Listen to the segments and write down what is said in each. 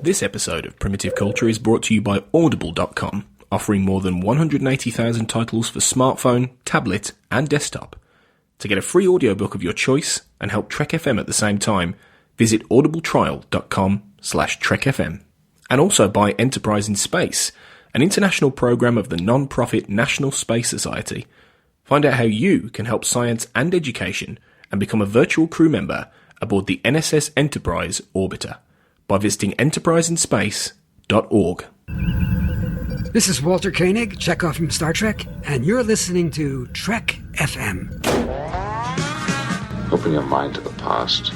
This episode of Primitive Culture is brought to you by Audible.com, offering more than 180,000 titles for smartphone, tablet, and desktop. To get a free audiobook of your choice and help Trek FM at the same time, visit audibletrial.com/trekfm. And also by Enterprise in Space, an international program of the non-profit National Space Society. Find out how you can help science and education and become a virtual crew member aboard the NSS Enterprise Orbiter by visiting enterpriseinspace.org. This is Walter Koenig, Chekhov from Star Trek, and you're listening to Trek FM. Open your mind to the past.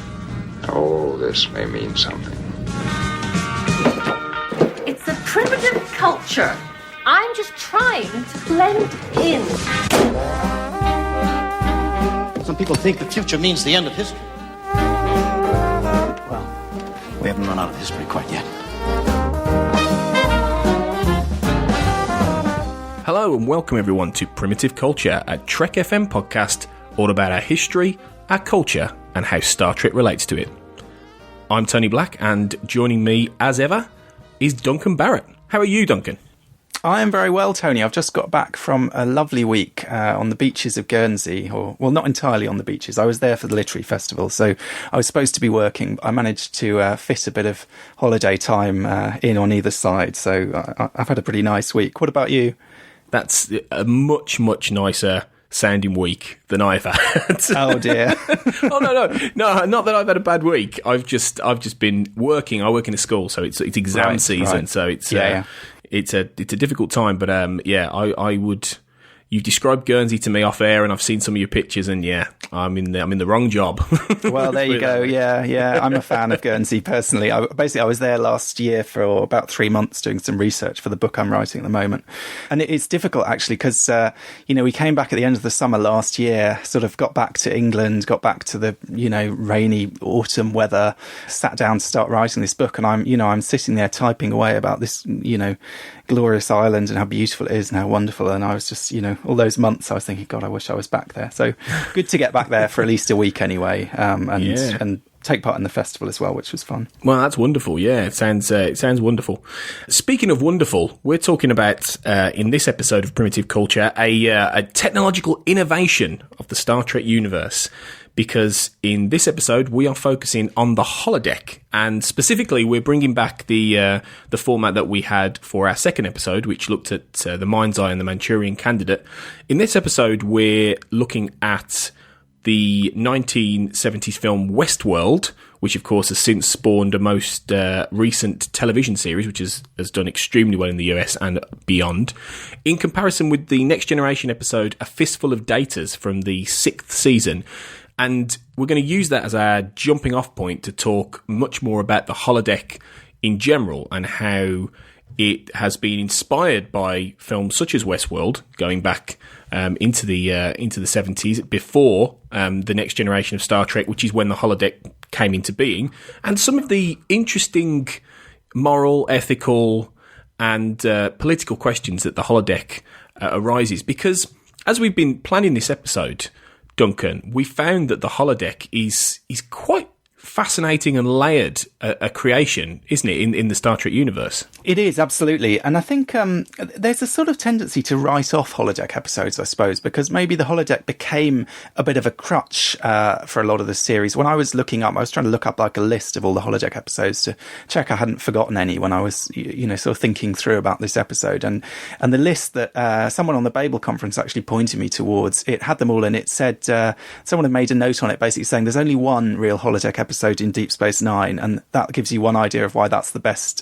All this may mean something. It's a primitive culture. I'm just trying to blend in. Some people think the future means the end of history. Well, we haven't run out of history quite yet. Hello and welcome everyone to Primitive Culture, a Trek FM podcast all about our history, our culture, and how Star Trek relates to it. I'm Tony Black, and joining me, as ever, is Duncan Barrett. How are you, Duncan? I am very well, Tony. I've just got back from a lovely week on the beaches of Guernsey, well, not entirely on the beaches. I was there for the literary festival, so I was supposed to be working. I managed to fit a bit of holiday time in on either side, so I've had a pretty nice week. What about you? That's a much, much nicer sounding week than I've had. Oh dear. Oh no, not that I've had a bad week. I've just been working. I work in a school, so it's exam season, right. So it's it's a difficult time. But I would. You've described Guernsey to me off air, and I've seen some of your pictures, and I'm in the wrong job. Well, there you go. Yeah. I'm a fan of Guernsey personally. I was there last year for about 3 months doing some research for the book I'm writing at the moment, and it's difficult actually because we came back at the end of the summer last year, sort of got back to England, got back to the rainy autumn weather, sat down to start writing this book, and I'm sitting there typing away about this glorious island and how beautiful it is and how wonderful. And I was just, all those months I was thinking, God, I wish I was back there. So good to get back there for at least a week anyway, and take part in the festival as well, which was fun. Well, that's wonderful. Yeah, it sounds wonderful. Speaking of wonderful, we're talking about in this episode of Primitive Culture a technological innovation of the Star Trek universe. Because in this episode, we are focusing on the holodeck, and specifically, we're bringing back the format that we had for our second episode, which looked at the Mind's Eye and the Manchurian Candidate. In this episode, we're looking at the 1970s film Westworld, which of course has since spawned a most recent television series, which has done extremely well in the US and beyond, in comparison with the Next Generation episode A Fistful of Datas from the 6th season. And we're going to use that as our jumping off point to talk much more about the holodeck in general and how it has been inspired by films such as Westworld, going back into the 70s, before the Next Generation of Star Trek, which is when the holodeck came into being, and some of the interesting moral, ethical, and political questions that the holodeck arises. Because as we've been planning this episode, Duncan, we found that the holodeck is quite fascinating and layered a creation, isn't it, in the Star Trek universe? It is, absolutely. And I think there's a sort of tendency to write off holodeck episodes, I suppose, because maybe the holodeck became a bit of a crutch for a lot of the series. When I was trying to look up like a list of all the holodeck episodes to check I hadn't forgotten any when I was, sort of thinking through about this episode. And the list that someone on the Babel conference actually pointed me towards, it had them all, and it said, someone had made a note on it basically saying there's only one real holodeck episode in Deep Space Nine, and that gives you one idea of why that's the best,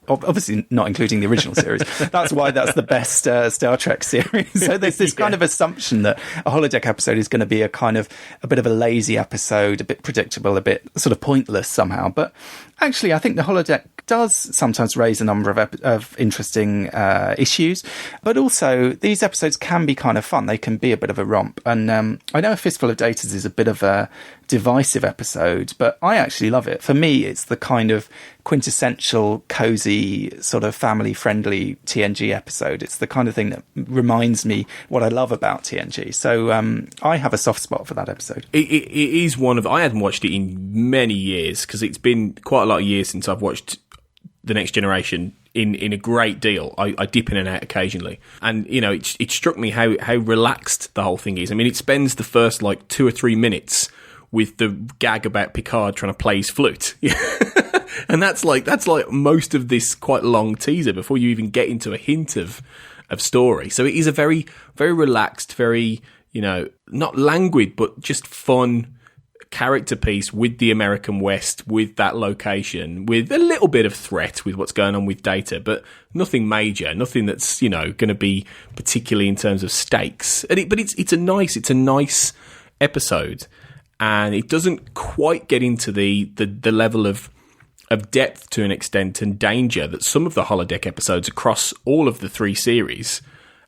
obviously not including the original series, that's why that's the best Star Trek series. So there's this kind of assumption that a holodeck episode is going to be a bit of a lazy episode, a bit predictable, a bit sort of pointless somehow. But actually, I think the holodeck does sometimes raise a number of interesting issues, but also these episodes can be kind of fun. They can be a bit of a romp. And I know A Fistful of Datas is a bit of a divisive episode, but I actually love it. For me, it's the kind of quintessential, cozy, sort of family-friendly TNG episode. It's the kind of thing that reminds me what I love about TNG. So I have a soft spot for that episode. It is one of... I hadn't watched it in many years, because it's been quite a lot of years since I've watched The Next Generation in a great deal. I dip in and out occasionally. And, you know, it struck me how relaxed the whole thing is. I mean, it spends the first, 2 or 3 minutes with the gag about Picard trying to play his flute. And that's like most of this quite long teaser before you even get into a hint of story. So it is a very, very relaxed, very, you know, not languid, but just fun character piece with the American West, with that location, with a little bit of threat with what's going on with Data, but nothing major, nothing that's, you know, going to be particularly in terms of stakes. But it's a nice episode, and it doesn't quite get into the level of depth to an extent and danger that some of the holodeck episodes across all of the 3 series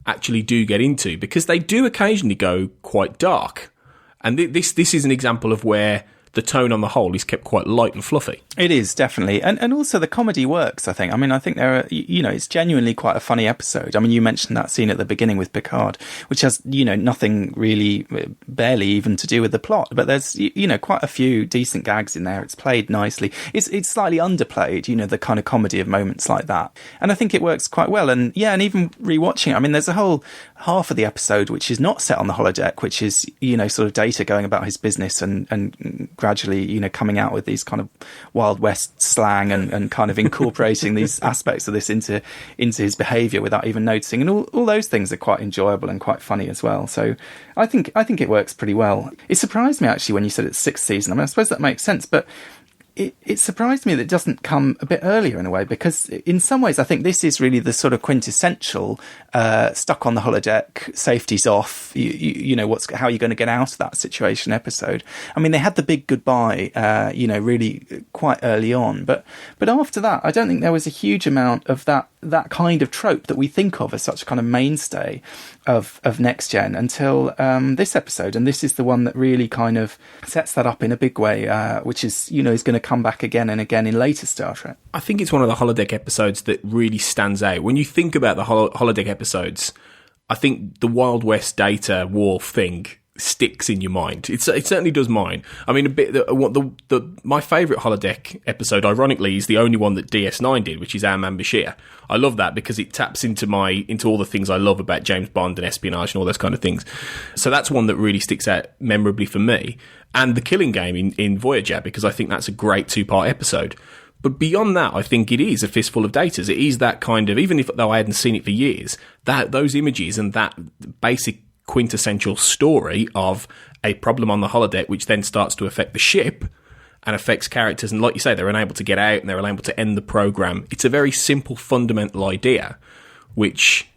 actually do get into, because they do occasionally go quite dark. And this is an example of where the tone on the whole is kept quite light and fluffy. It is, definitely. And also the comedy works, I think. I mean, I think there are, you know, it's genuinely quite a funny episode. I mean, you mentioned that scene at the beginning with Picard, which has, you know, nothing really, barely even to do with the plot. But there's, you know, quite a few decent gags in there. It's played nicely. It's slightly underplayed, you know, the kind of comedy of moments like that. And I think it works quite well. And yeah, and even rewatching it, I mean, there's a whole half of the episode which is not set on the holodeck, which is, you know, sort of Data going about his business and gradually, you know, coming out with these kind of Wild West slang and kind of incorporating these aspects of this into his behaviour without even noticing. And all those things are quite enjoyable and quite funny as well. So I think it works pretty well. It surprised me actually when you said it's 6th season. I mean, I suppose that makes sense, but it surprised me that it doesn't come a bit earlier in a way, because in some ways I think this is really the sort of quintessential stuck on the holodeck, safety's off, you know, how are you going to get out of that situation episode. I mean, they had the big goodbye, you know, really quite early on, but after that I don't think there was a huge amount of that kind of trope that we think of as such a kind of mainstay of Next Gen until this episode. And this is the one that really kind of sets that up in a big way, which is, you know, is going to come back again and again in later Star Trek. I think it's one of the holodeck episodes that really stands out. When you think about the holodeck episodes, I think the Wild West Data Worf thing sticks in your mind. It certainly does mine. I mean, my favourite holodeck episode, ironically, is the only one that DS9 did, which is Our Man Bashir. I love that because it taps into all the things I love about James Bond and espionage and all those kind of things. So that's one that really sticks out memorably for me. And The Killing Game in Voyager, because I think that's a great 2-part episode. But beyond that, I think it is a Fistful of Datas. It is that kind of, even though I hadn't seen it for years, that those images and that basic quintessential story of a problem on the holodeck, which then starts to affect the ship and affects characters. And like you say, they're unable to get out and they're unable to end the program. It's a very simple, fundamental idea, which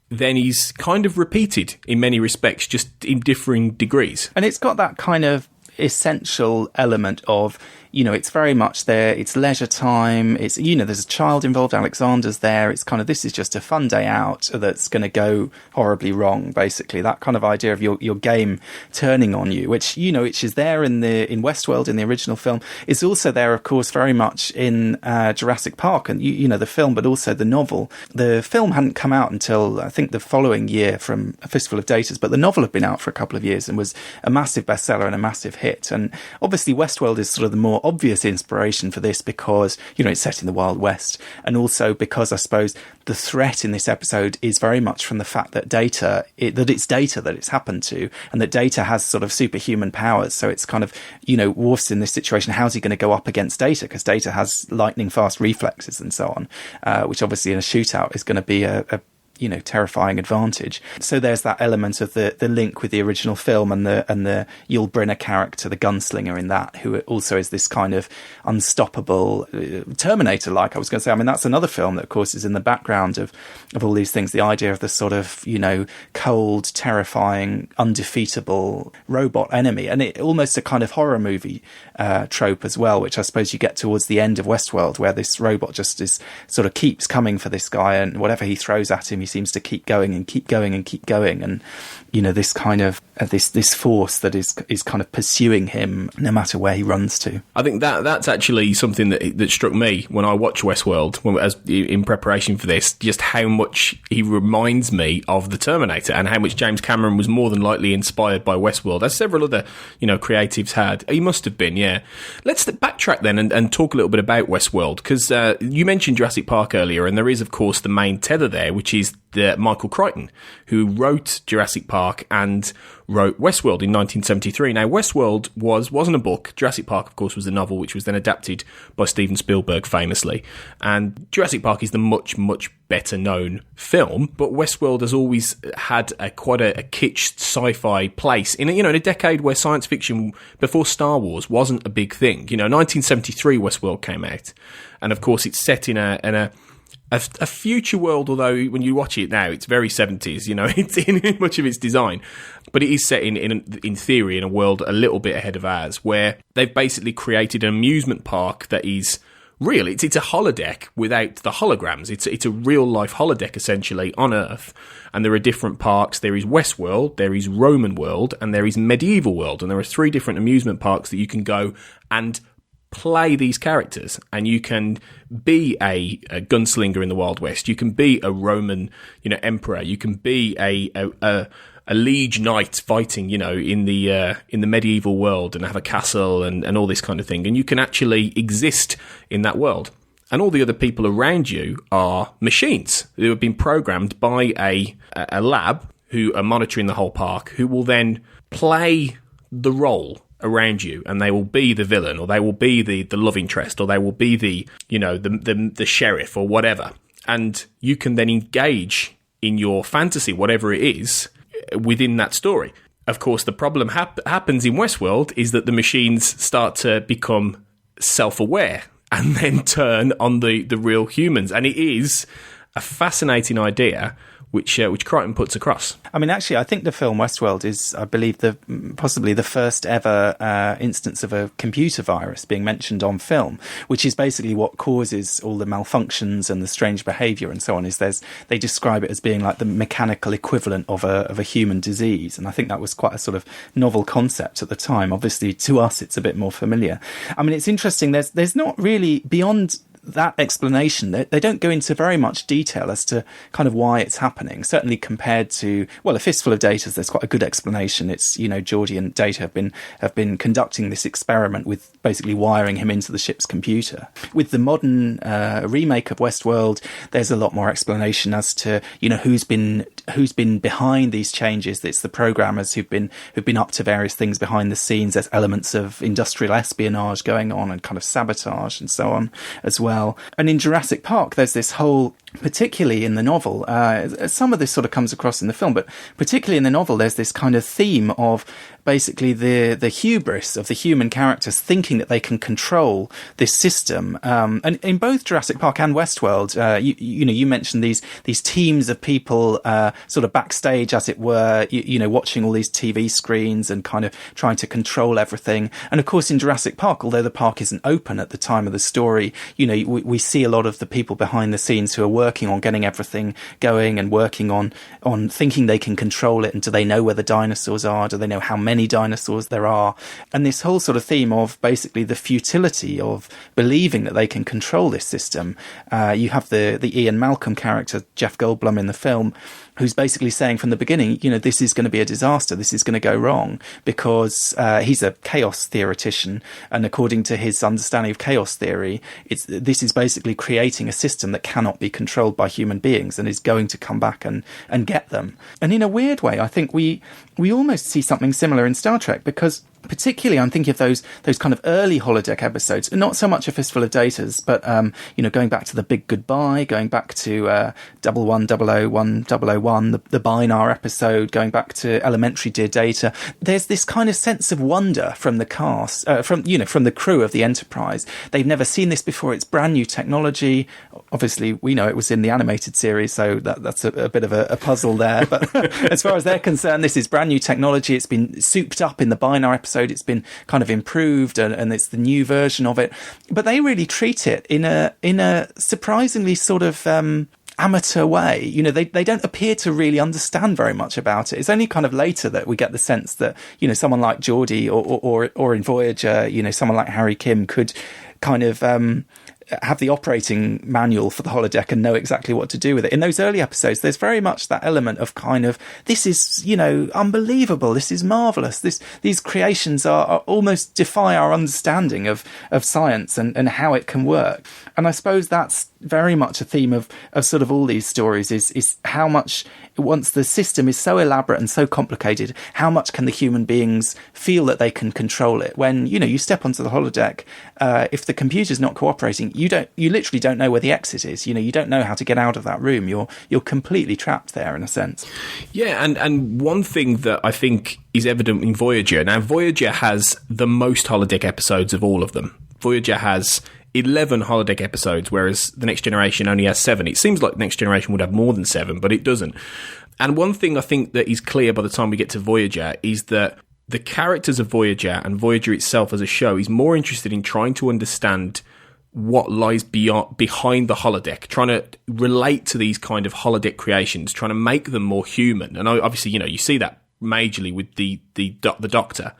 then is kind of repeated in many respects, just in differing degrees. And it's got that kind of essential element of, you know, it's very much there, it's leisure time, it's, you know, there's a child involved, Alexander's there, it's kind of, this is just a fun day out that's going to go horribly wrong, basically. That kind of idea of your game turning on you, which, you know, which is there in Westworld, in the original film, is also there, of course, very much in Jurassic Park, and, you know, the film, but also the novel. The film hadn't come out until, I think, the following year from A Fistful of Datas, but the novel had been out for a couple of years and was a massive bestseller and a massive hit. And obviously Westworld is sort of the more obvious inspiration for this because, you know, it's set in the Wild West, and also because I suppose the threat in this episode is very much from the fact that it's Data that it's happened to, and that Data has sort of superhuman powers. So it's kind of, you know, Worf's in this situation, how's he going to go up against Data, because Data has lightning fast reflexes and so on, which obviously in a shootout is going to be a you know, terrifying advantage. So there's that element of the link with the original film and the Yul Brynner character, the gunslinger in that, who also is this kind of unstoppable Terminator-like, I was going to say. I mean, that's another film that, of course, is in the background of all these things. The idea of the sort of, you know, cold, terrifying, undefeatable robot enemy. And it almost a kind of horror movie trope as well, which I suppose you get towards the end of Westworld, where this robot just is sort of keeps coming for this guy, and whatever he throws at him, He seems to keep going and keep going and keep going, and this kind of this force that is kind of pursuing him no matter where he runs to. I think that's actually something that struck me when I watched Westworld, in preparation for this, just how much he reminds me of the Terminator, and how much James Cameron was more than likely inspired by Westworld, as several other creatives had. He must have been, yeah. Let's backtrack then and talk a little bit about Westworld, because you mentioned Jurassic Park earlier, and there is, of course, the main tether there, which is Michael Crichton, who wrote Jurassic Park and wrote Westworld in 1973. Now, Westworld wasn't a book. Jurassic Park, of course, was a novel, which was then adapted by Steven Spielberg famously. And Jurassic Park is the much, much better known film, but Westworld has always had quite a kitsch sci-fi place in a decade where science fiction before Star Wars wasn't a big thing. 1973 Westworld came out, and of course it's set in a future world, although when you watch it now, it's very 70s, it's in much of its design. But it is set in theory in a world a little bit ahead of ours, where they've basically created an amusement park that is real. It's a holodeck without the holograms. It's a real life holodeck essentially on Earth. And there are different parks. There is Westworld, there is Roman World, and there is Medieval World. And there are 3 different amusement parks that you can go and play these characters, and you can be a gunslinger in the Wild West. You can be a Roman, emperor. You can be a liege knight fighting, in the medieval world, and have a castle and all this kind of thing. And you can actually exist in that world. And all the other people around you are machines who have been programmed by a lab who are monitoring the whole park, who will then play the role around you, and they will be the villain, or they will be the love interest, or they will be the sheriff, or whatever. And you can then engage in your fantasy, whatever it is, within that story. Of course, the problem happens in Westworld is that the machines start to become self-aware and then turn on the real humans. And it is a fascinating idea which Crichton puts across. I mean, actually, I think the film Westworld is, I believe, possibly the first ever instance of a computer virus being mentioned on film, which is basically what causes all the malfunctions and the strange behaviour and so on. They describe it as being like the mechanical equivalent of a human disease, and I think that was quite a sort of novel concept at the time. Obviously, to us, it's a bit more familiar. I mean, it's interesting. There's not really, beyond that explanation, they don't go into very much detail as to kind of why it's happening. Certainly compared to, A Fistful of Datas, there's quite a good explanation. It's, Geordi and Data have been conducting this experiment with basically wiring him into the ship's computer. With the modern remake of Westworld, there's a lot more explanation as to, who's been behind these changes. It's the programmers who've been up to various things behind the scenes. There's elements of industrial espionage going on and kind of sabotage and so on as well. And in Jurassic Park, there's this whole, particularly in the novel, some of this sort of comes across in the film, but particularly in the novel, there's this kind of theme of basically the hubris of the human characters thinking that they can control this system. And in both Jurassic Park and Westworld, you mentioned these teams of people sort of backstage, as it were, watching all these TV screens and kind of trying to control everything. And of course, in Jurassic Park, although the park isn't open at the time of the story, we see a lot of the people behind the scenes who are working on getting everything going and working on thinking they can control it. And do they know where the dinosaurs are? Do they know how many dinosaurs there are? And this whole sort of theme of basically the futility of believing that they can control this system. You have the Ian Malcolm character, Jeff Goldblum, in the film, who's basically saying from the beginning, this is going to be a disaster. This is going to go wrong, because he's a chaos theoretician. And according to his understanding of chaos theory, this is basically creating a system that cannot be controlled by human beings and is going to come back and get them. And in a weird way, I think we almost see something similar in Star Trek, because particularly I'm thinking of those kind of early holodeck episodes, not so much A Fistful of Datas, but going back to The Big Goodbye, going back to 11001 the Binar episode, going back to Elementary Dear Data. There's this kind of sense of wonder from the cast, from the crew of the Enterprise. They've never seen this before. It's brand new technology. Obviously, we know it was in the animated series, so that's a bit of a puzzle there. But as far as they're concerned, this is brand new technology. It's been souped up in the Binar episode. It's been kind of improved, and it's the new version of it. But they really treat it in a surprisingly sort of amateur way. You know, they don't appear to really understand very much about it. It's only kind of later that we get the sense that, you know, someone like Geordie or in Voyager, you know, someone like Harry Kim could kind of have the operating manual for the holodeck and know exactly what to do with it. In those early episodes, there's very much that element of kind of, this is, you know, unbelievable. This is marvelous. These creations are almost defy our understanding of science and how it can work. And I suppose that's very much a theme of sort of all these stories is how much, once the system is so elaborate and so complicated, how much can the human beings feel that they can control it? When, you know, you step onto the holodeck, if the computer's not cooperating, you literally don't know where the exit is. You know, you don't know how to get out of that room. You're completely trapped there in a sense. Yeah, and one thing that I think is evident in Voyager. Now, Voyager has the most holodeck episodes of all of them. Voyager has 11 holodeck episodes, whereas The Next Generation only has 7. It seems like Next Generation would have more than 7, but it doesn't. And one thing I think that is clear by the time we get to Voyager is that the characters of Voyager and Voyager itself as a show is more interested in trying to understand what lies behind the holodeck, trying to relate to these kind of holodeck creations, trying to make them more human. And obviously, you know, you see that majorly with the Doctor.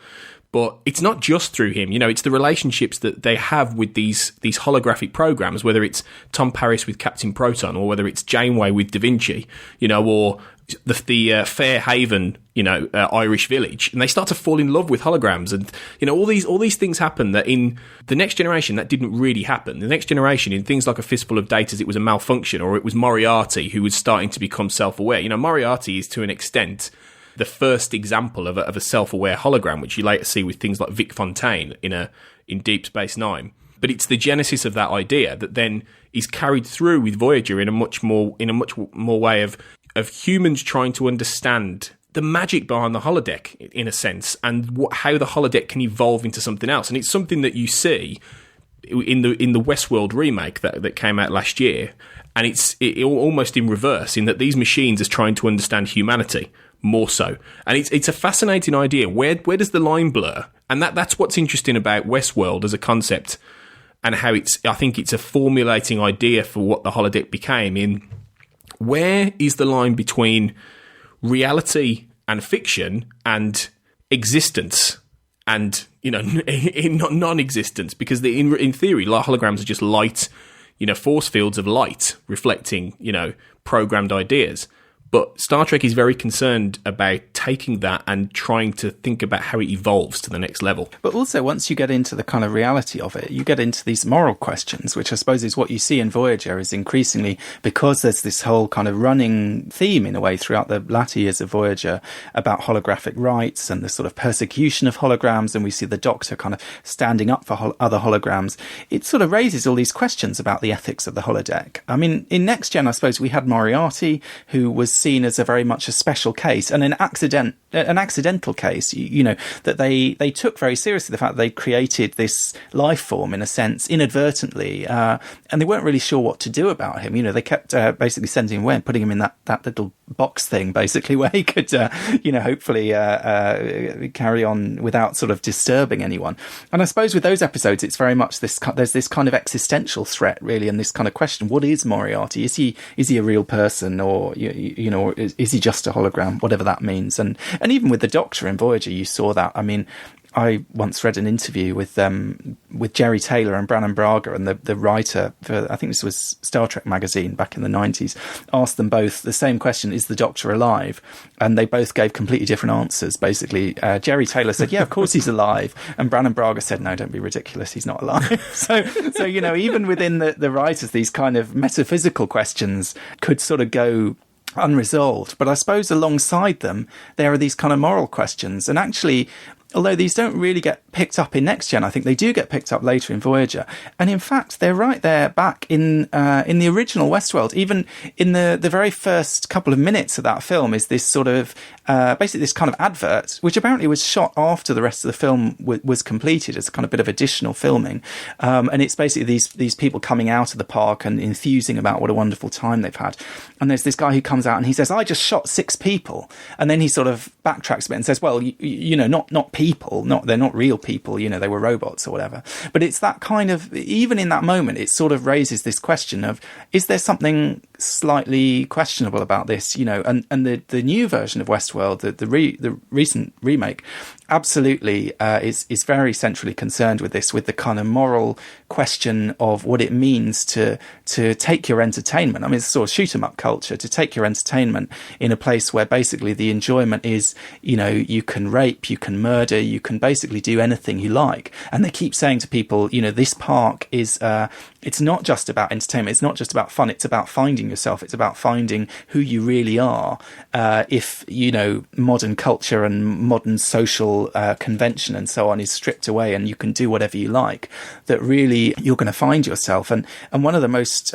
But it's not just through him, you know, it's the relationships that they have with these holographic programs, whether it's Tom Paris with Captain Proton or whether it's Janeway with Da Vinci, you know, or the Fair Haven, you know, Irish village, and they start to fall in love with holograms. And, you know, all these things happen that in The Next Generation, that didn't really happen. The Next Generation, in things like A Fistful of Datas, it was a malfunction, or it was Moriarty who was starting to become self-aware. You know, Moriarty is to an extent the first example of a self-aware hologram, which you later see with things like Vic Fontaine in Deep Space Nine. But it's the genesis of that idea that then is carried through with Voyager in a much more way of humans trying to understand the magic behind the holodeck, in a sense, and how the holodeck can evolve into something else. And it's something that you see in the Westworld remake that came out last year, and it's almost in reverse, in that these machines are trying to understand humanity more so. And it's a fascinating idea. Where does the line blur? And that's what's interesting about Westworld as a concept, and how I think it's a formulating idea for what the holodeck became. In where is the line between reality and fiction and existence and, you know, non-existence? Because in theory, holograms are just light, you know, force fields of light reflecting, you know, programmed ideas. But Star Trek is very concerned about taking that and trying to think about how it evolves to the next level. But also, once you get into the kind of reality of it, you get into these moral questions, which I suppose is what you see in Voyager, is increasingly, because there's this whole kind of running theme, in a way, throughout the latter years of Voyager about holographic rights and the sort of persecution of holograms, and we see the Doctor kind of standing up for other holograms. It sort of raises all these questions about the ethics of the holodeck. I mean, in Next Gen, I suppose we had Moriarty, who was seen as a very much a special case and an accidental case, you know, that they took very seriously the fact that they created this life form, in a sense, inadvertently, and they weren't really sure what to do about him. You know, they kept basically sending him away and putting him in that little box thing, basically, where he could, you know, hopefully carry on without sort of disturbing anyone. And I suppose with those episodes, it's very much there's this kind of existential threat, really, and this kind of question: what is Moriarty? Is he a real person, or you know, or is he just a hologram? Whatever that means. And even with the Doctor in Voyager, you saw that. I mean, I once read an interview with Jerry Taylor and Brannon Braga, and the writer for, I think this was Star Trek magazine back in the 90s, asked them both the same question: is the Doctor alive? And they both gave completely different answers. Basically, Jerry Taylor said, yeah, of course he's alive. And Brannon Braga said, no, don't be ridiculous, he's not alive. So you know, even within the writers, these kind of metaphysical questions could sort of go unresolved. But I suppose alongside them, there are these kind of moral questions. And actually, although these don't really get picked up in Next Gen, I think they do get picked up later in Voyager. And in fact, they're right there back in the original Westworld. Even in the very first couple of minutes of that film is this sort of basically this kind of advert, which apparently was shot after the rest of the film was completed as a kind of bit of additional filming. And it's basically these people coming out of the park and enthusing about what a wonderful time they've had. And there's this guy who comes out and he says, I just shot 6 people. And then he sort of backtracks a bit and says, well, you know, not people, they're not real people, you know, they were robots or whatever. But it's that kind of, even in that moment, it sort of raises this question of, is there something slightly questionable about this, and the new version of Westworld, the recent remake, absolutely is very centrally concerned with this, with the kind of moral question of what it means to take your entertainment. I mean, it's sort of shoot 'em up culture, to take your entertainment in a place where basically the enjoyment is, you can rape, you can murder, you can basically do anything you like. And they keep saying to people, this park is, it's not just about entertainment, it's not just about fun, it's about finding yourself, it's about finding who you really are. If, modern culture and modern social convention and so on is stripped away and you can do whatever you like, that really you're going to find yourself. And one of the most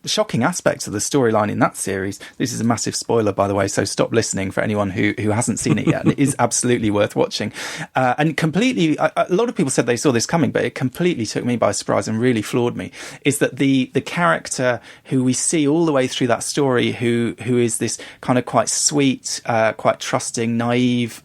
shocking aspects of the storyline in that series, this is a massive spoiler, by the way, so stop listening for anyone who hasn't seen it yet, and it is absolutely worth watching. And completely, a lot of people said they saw this coming, but it completely took me by surprise and really floored me, is that the character who we see all the way through that story, who is this kind of quite sweet, quite trusting, naive,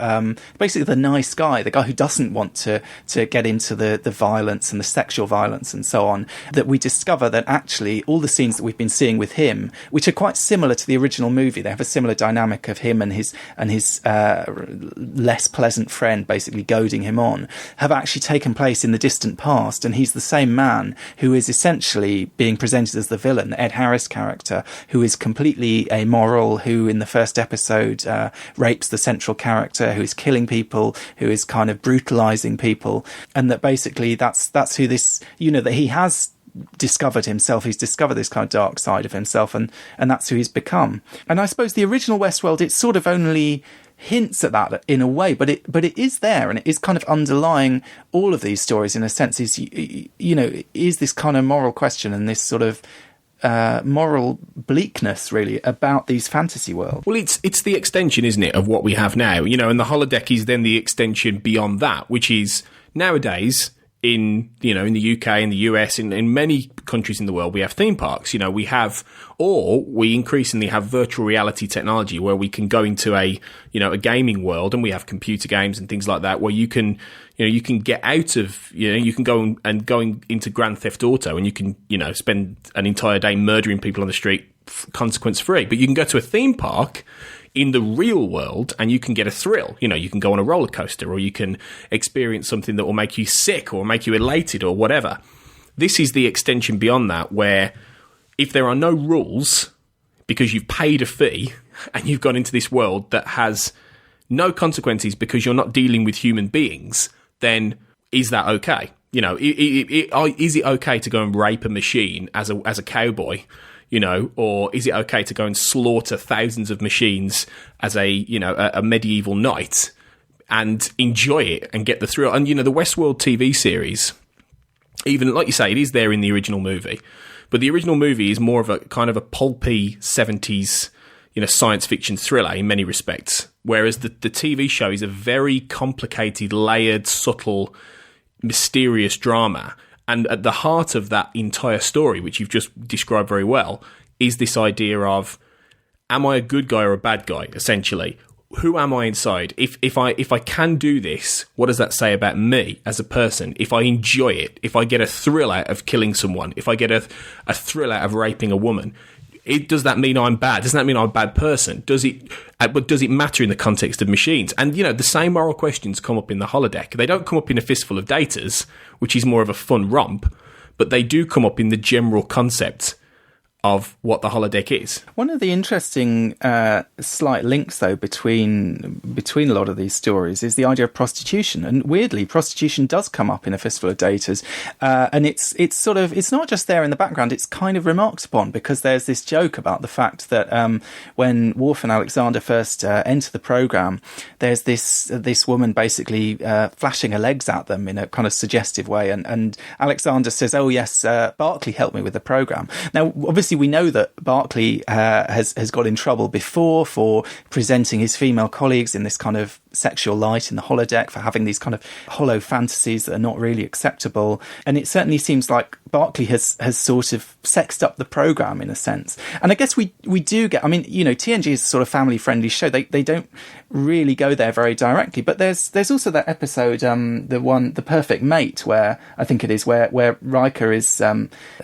basically the nice guy, the guy who doesn't want to get into the violence and the sexual violence and so on, that we discover that actually all the scenes that we've been seeing with him, which are quite similar to the original movie, they have a similar dynamic of him and his less pleasant friend basically goading him on, have actually taken place in the distant past, and he's the same man who is essentially being presented as the villain, the Ed Harris character, who is completely amoral, who in the first episode rapes the central character, who is killing people, who is kind of brutalizing people, and that basically that's who this, that he has discovered himself, he's discovered this kind of dark side of himself, and that's who he's become. And I suppose the original Westworld, it sort of only hints at that in a way, but it is there, and it is kind of underlying all of these stories in a sense, is is this kind of moral question and this sort of moral bleakness really about these fantasy worlds. Well, it's the extension, isn't it, of what we have now, and the holodeck is then the extension beyond that, which is nowadays in the UK, in the US, in many countries in the world, we have theme parks. We increasingly have virtual reality technology where we can go into a gaming world, and we have computer games and things like that where you can get out of, you can go and going into Grand Theft Auto, and you can, spend an entire day murdering people on the street consequence free. But you can go to a theme park in the real world and you can get a thrill. You can go on a roller coaster, or you can experience something that will make you sick or make you elated or whatever. This is the extension beyond that, where if there are no rules because you've paid a fee and you've gone into this world that has no consequences because you're not dealing with human beings, then is that okay? Is it okay to go and rape a machine as a cowboy? Or is it okay to go and slaughter thousands of machines as a medieval knight and enjoy it and get the thrill? And, the Westworld TV series, even like you say, it is there in the original movie, but the original movie is more of a kind of a pulpy 70s, science fiction thriller in many respects. Whereas the TV show is a very complicated, layered, subtle, mysterious drama. And at the heart of that entire story, which you've just described very well, is this idea of, am I a good guy or a bad guy, essentially? Who am I inside? If I can do this, what does that say about me as a person? If I enjoy it, if I get a thrill out of killing someone, if I get a thrill out of raping a woman, does that mean I'm bad? Doesn't that mean I'm a bad person? But does it matter in the context of machines? And, the same moral questions come up in the holodeck. They don't come up in a Fistful of Datas, which is more of a fun romp, but they do come up in the general concept of what the holodeck is. One of the interesting slight links, though, between a lot of these stories is the idea of prostitution. And weirdly, prostitution does come up in A Fistful of Datas. And it's not just there in the background, it's kind of remarked upon, because there's this joke about the fact that when Worf and Alexander first enter the program, there's this woman basically flashing her legs at them in a kind of suggestive way. And Alexander says, "Oh, yes, Barclay helped me with the program." Now, obviously, we know that Barclay has got in trouble before for presenting his female colleagues in this kind of sexual light in the holodeck, for having these kind of hollow fantasies that are not really acceptable. And it certainly seems like Barclay has sort of sexed up the program in a sense. And I guess we do get, I mean, you know, TNG is a sort of family friendly show. They don't really go there very directly, but there's also that episode, the Perfect Mate, where I think it is where Riker is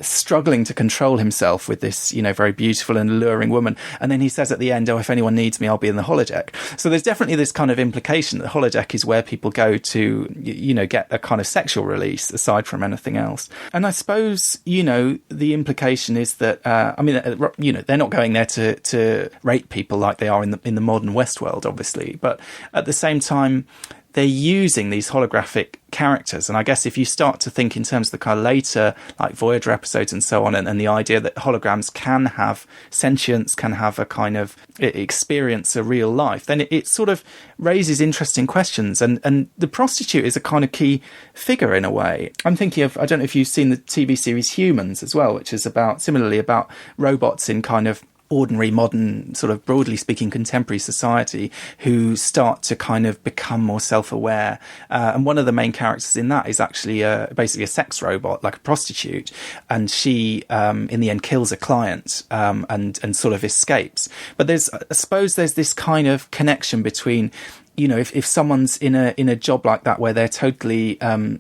struggling to control himself with this, you know, very beautiful and alluring woman, and then he says at the end, "Oh, if anyone needs me, I'll be in the holodeck." So there's definitely this kind of implication that the holodeck is where people go to, you know, get a kind of sexual release aside from anything else. And I suppose, you know, the implication is that I mean, you know, they're not going there to rape people like they are in the modern Westworld, obviously, but at the same time, they're using these holographic characters. And I guess if you start to think in terms of the kind of later, like Voyager episodes and so on, and the idea that holograms can have sentience, can have a kind of experience a real life, then it sort of raises interesting questions. And the prostitute is a kind of key figure in a way. I'm thinking of, I don't know if you've seen the TV series Humans as well, which is similarly about robots in kind of ordinary, modern, sort of broadly speaking, contemporary society who start to kind of become more self-aware. And one of the main characters in that is actually basically a sex robot, like a prostitute. And she, in the end, kills a client and sort of escapes. But I suppose there's this kind of connection between, you know, if someone's in a job like that where they're totally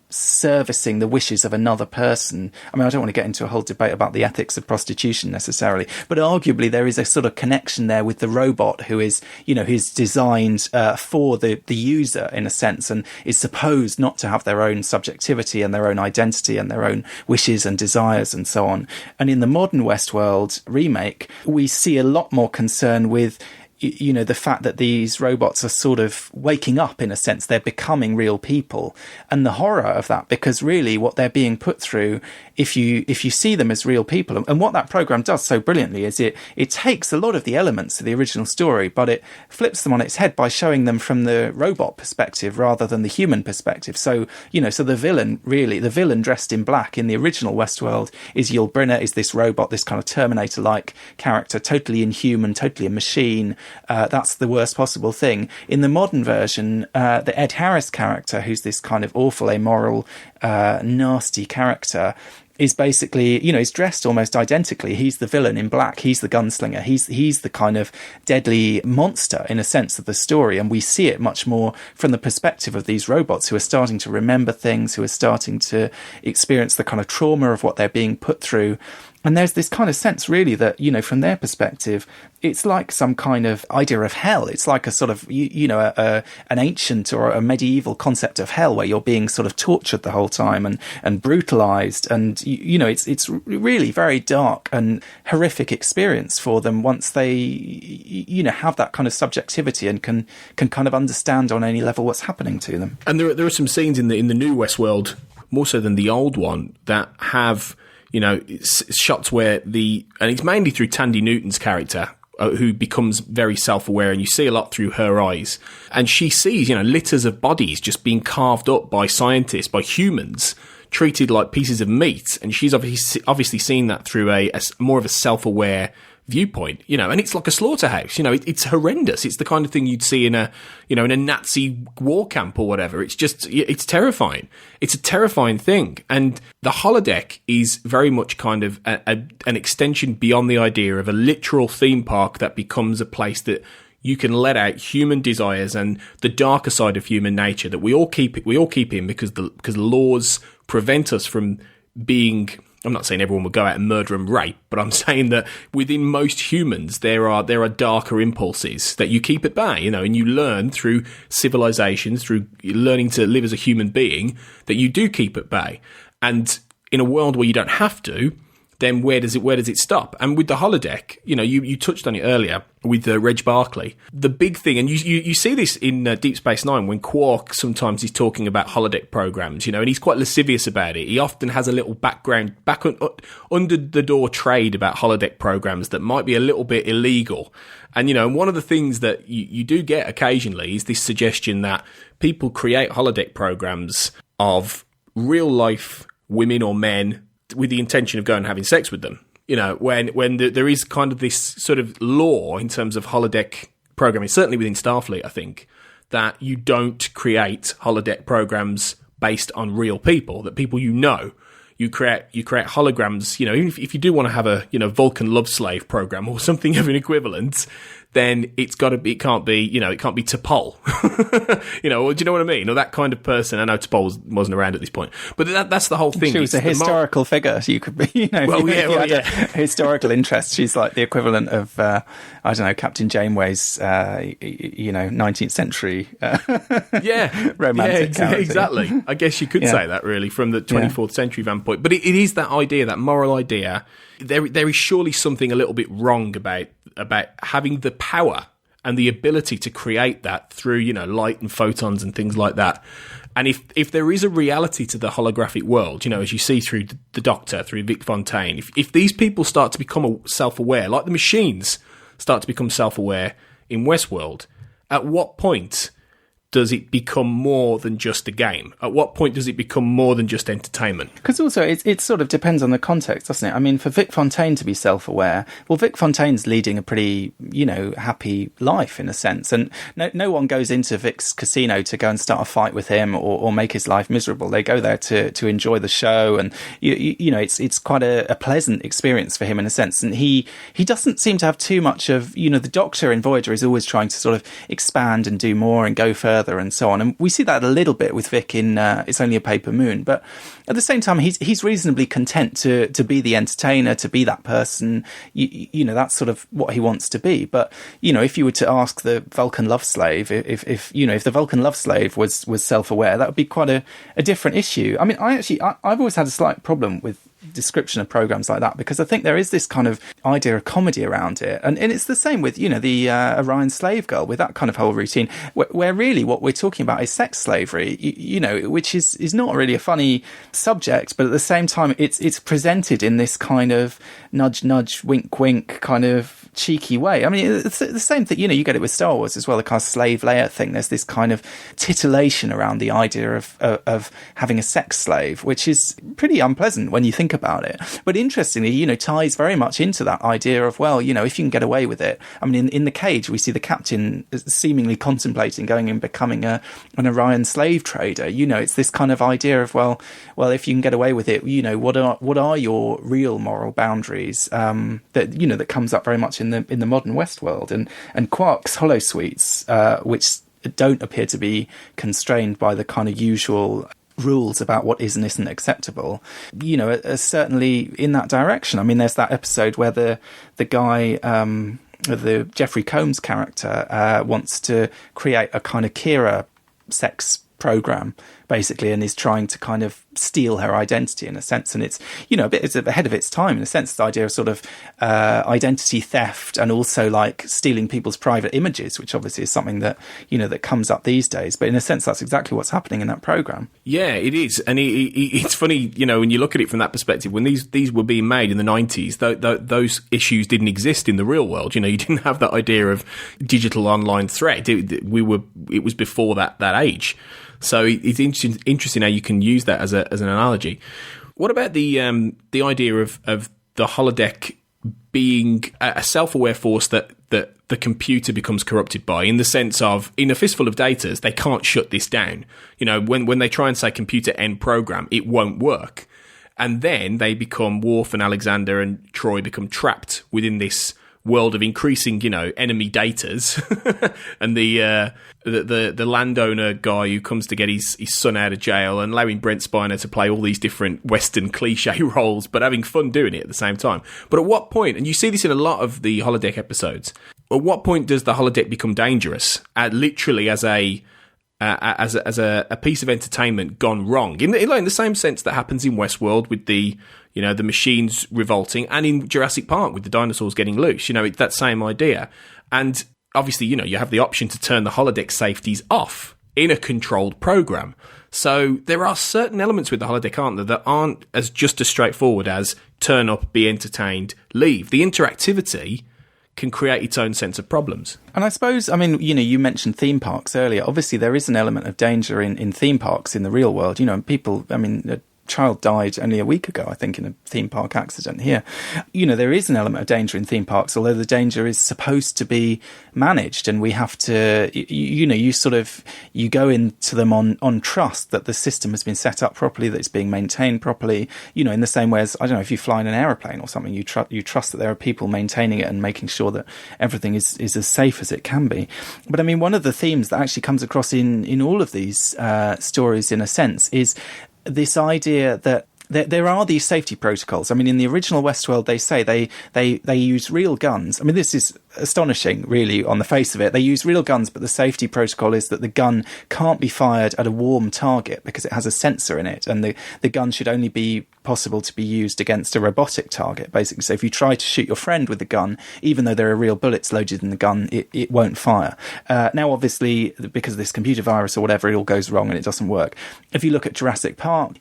servicing the wishes of another person, I mean, I don't want to get into a whole debate about the ethics of prostitution necessarily, but arguably there is a sort of connection there with the robot who is, you know, who's designed for the user in a sense, and is supposed not to have their own subjectivity and their own identity and their own wishes and desires and so on. And in the modern Westworld remake, we see a lot more concern with, you know, the fact that these robots are sort of waking up in a sense. They're becoming real people, and the horror of that, because really what they're being put through, if you see them as real people, and what that program does so brilliantly is it takes a lot of the elements of the original story, but it flips them on its head by showing them from the robot perspective rather than the human perspective. So, you know, so the villain dressed in black in the original Westworld is Yul Brynner, is this robot, this kind of Terminator-like character, totally inhuman, totally a machine. That's the worst possible thing. In the modern version, the Ed Harris character, who's this kind of awful, amoral, nasty character, is basically, you know, he's dressed almost identically. He's the villain in black. He's the gunslinger. He's the kind of deadly monster in a sense of the story. And we see it much more from the perspective of these robots who are starting to remember things, who are starting to experience the kind of trauma of what they're being put through. And there's this kind of sense, really, that, you know, from their perspective, it's like some kind of idea of hell. It's like a sort of, an ancient or a medieval concept of hell where you're being sort of tortured the whole time and brutalized. And, you know, it's really very dark and horrific experience for them once they, you know, have that kind of subjectivity and can kind of understand on any level what's happening to them. And there are some scenes in the new Westworld, more so than the old one, that have, you know, shots where and it's mainly through Tandy Newton's character, who becomes very self-aware, and you see a lot through her eyes. And she sees, you know, litters of bodies just being carved up by scientists, by humans, treated like pieces of meat. And she's obviously seen that through a more of a self-aware viewpoint, you know, and it's like a slaughterhouse, you know, it's horrendous. It's the kind of thing you'd see in a Nazi war camp or whatever. It's terrifying. It's a terrifying thing. And the holodeck is very much kind of an extension beyond the idea of a literal theme park that becomes a place that you can let out human desires and the darker side of human nature that we all keep in because laws prevent us from being. I'm not saying everyone will go out and murder and rape, but I'm saying that within most humans there are darker impulses that you keep at bay, you know, and you learn through civilizations, through learning to live as a human being, that you do keep at bay. And in a world where you don't have to, then where does it stop? And with the holodeck, you know, you touched on it earlier with Reg Barclay. The big thing, and you see this in Deep Space Nine when Quark sometimes is talking about holodeck programs, you know, and he's quite lascivious about it. He often has a little background under the door trade about holodeck programs that might be a little bit illegal. And, you know, one of the things that you do get occasionally is this suggestion that people create holodeck programs of real life women or men with the intention of going and having sex with them. You know, when there is kind of this sort of law in terms of holodeck programming, certainly within Starfleet, I think, that you don't create holodeck programs based on real people, that people you create holograms. Even if you do want to have a Vulcan love slave program or something of an equivalent, then it can't be T'Pol, or do you know what I mean? Or that kind of person. I know T'Pol wasn't around at this point, but that's the whole thing. She was a historical figure. You could be, a historical interest. She's like the equivalent of, Captain Janeway's, 19th century, romantic character. Exactly. I guess you could say that really from the 24th century vanpoint. But it is that idea, that moral idea. There is surely something a little bit wrong about having the power and the ability to create that through, light and photons and things like that. And if there is a reality to the holographic world, as you see through the Doctor, through Vic Fontaine, if these people start to become self-aware, like the machines start to become self-aware in Westworld, at what point does it become more than just a game? At what point does it become more than just entertainment? Because also, it sort of depends on the context, doesn't it? I mean, for Vic Fontaine to be self-aware, well, Vic Fontaine's leading a pretty, happy life in a sense. And no one goes into Vic's casino to go and start a fight with him or make his life miserable. They go there to enjoy the show. And, it's quite a pleasant experience for him in a sense. And he doesn't seem to have too much of, the Doctor in Voyager is always trying to sort of expand and do more and go further and so on, and we see that a little bit with Vic in It's Only a Paper Moon, but at the same time he's reasonably content to be the entertainer, to be that person. That's sort of what he wants to be. But if you were to ask the Vulcan love slave if the Vulcan love slave was self-aware, that would be quite a different issue. I mean, I've always had a slight problem with description of programs like that, because I think there is this kind of idea of comedy around it, and it's the same with the Orion slave girl, with that kind of whole routine where really what we're talking about is sex slavery, which is not really a funny subject, but at the same time it's presented in this kind of nudge nudge, wink wink kind of cheeky way. I mean, it's the same thing, you get it with Star Wars as well, the kind of slave Leia thing. There's this kind of titillation around the idea of having a sex slave, which is pretty unpleasant when you think about it. But interestingly, ties very much into that idea of, well, if you can get away with it. I mean, in The Cage, we see the captain seemingly contemplating going and becoming an Orion slave trader. It's this kind of idea of, well, if you can get away with it, what are your real moral boundaries? That comes up very much in the modern Westworld, and Quark's holosuites, which don't appear to be constrained by the kind of usual rules about what is and isn't acceptable, are certainly in that direction. I mean, there's that episode where the guy, the Jeffrey Combs character, wants to create a kind of Kira sex program, basically, and is trying to kind of steal her identity in a sense. And it's, it's ahead of its time in a sense, the idea of sort of identity theft, and also like stealing people's private images, which obviously is something that, that comes up these days. But in a sense, that's exactly what's happening in that program. Yeah, it is. And it's funny, when you look at it from that perspective, when these were being made in the 90s, those issues didn't exist in the real world. You didn't have that idea of digital online threat. It was before that age. So it's interesting how you can use that as an analogy. What about the idea of the holodeck being a self-aware force that the computer becomes corrupted by, in the sense of, in A Fistful of Datas, they can't shut this down. When they try and say computer end program, it won't work. And then they become, Worf and Alexander and Troy become trapped within this world of increasing, enemy datas, and the landowner guy who comes to get his son out of jail, and allowing Brent Spiner to play all these different Western cliche roles, but having fun doing it at the same time. But at what point, and you see this in a lot of the holodeck episodes, at what point does the holodeck become dangerous? Literally as a piece of entertainment gone wrong, in the same sense that happens in Westworld with the machines revolting, and in Jurassic Park with the dinosaurs getting loose. It's that same idea. And obviously, you have the option to turn the holodeck safeties off in a controlled program. So there are certain elements with the holodeck, aren't there, that aren't as straightforward as turn up, be entertained, leave. The interactivity can create its own sense of problems. And I suppose, you mentioned theme parks earlier. Obviously, there is an element of danger in theme parks in the real world. People, child died only a week ago, I think, in a theme park accident here. There is an element of danger in theme parks, although the danger is supposed to be managed, and we have to, you go into them on trust that the system has been set up properly, that it's being maintained properly, in the same way as, I don't know, if you fly in an aeroplane or something, you trust that there are people maintaining it and making sure that everything is as safe as it can be. But I mean, one of the themes that actually comes across in all of these stories, in a sense, is this idea that there are these safety protocols. I mean, in the original Westworld, they say they use real guns. I mean, this is astonishing, really, on the face of it. They use real guns, but the safety protocol is that the gun can't be fired at a warm target because it has a sensor in it, and the gun should only be possible to be used against a robotic target, basically. So if you try to shoot your friend with the gun, even though there are real bullets loaded in the gun, it won't fire. Now, obviously, because of this computer virus or whatever, it all goes wrong and it doesn't work. If you look at Jurassic Park,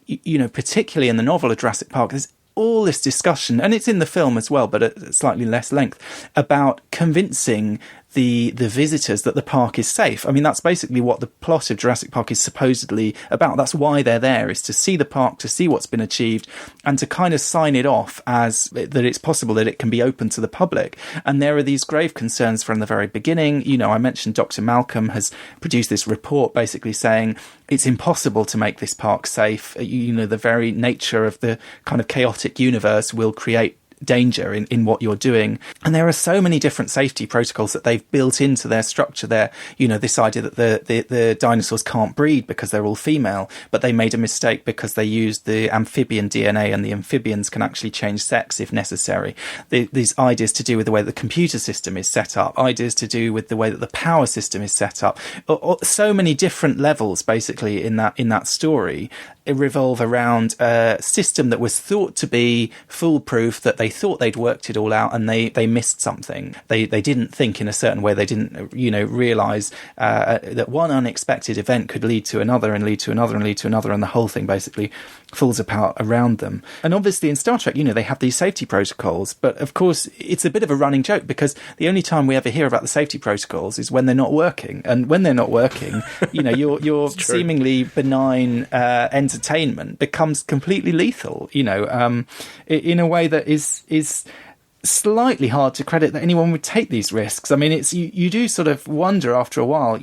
particularly in the novel of Jurassic Park, there's all this discussion, and it's in the film as well, but at slightly less length, about convincing the visitors that the park is safe. I mean, that's basically what the plot of Jurassic Park is supposedly about. That's why they're there, is to see the park, to see what's been achieved, and to kind of sign it off as that it's possible that it can be open to the public. And there are these grave concerns from the very beginning. I mentioned Dr. Malcolm has produced this report basically saying it's impossible to make this park safe. The very nature of the kind of chaotic universe will create danger in what you're doing. And there are so many different safety protocols that they've built into their structure there. This idea that the dinosaurs can't breed because they're all female, but they made a mistake because they used the amphibian DNA, and the amphibians can actually change sex if necessary. These ideas to do with the way the computer system is set up, ideas to do with the way that the power system is set up, so many different levels basically in that story revolve around a system that was thought to be foolproof, that they thought they'd worked it all out, and they missed something. They didn't think in a certain way. They didn't, realise that one unexpected event could lead to another and lead to another and lead to another, and the whole thing basically falls apart around them. And obviously in Star Trek, they have these safety protocols, but of course it's a bit of a running joke, because the only time we ever hear about the safety protocols is when they're not working. And when they're not working, your seemingly benign entertainment becomes completely lethal, in a way that is slightly hard to credit that anyone would take these risks. I mean, it's you do sort of wonder after a while,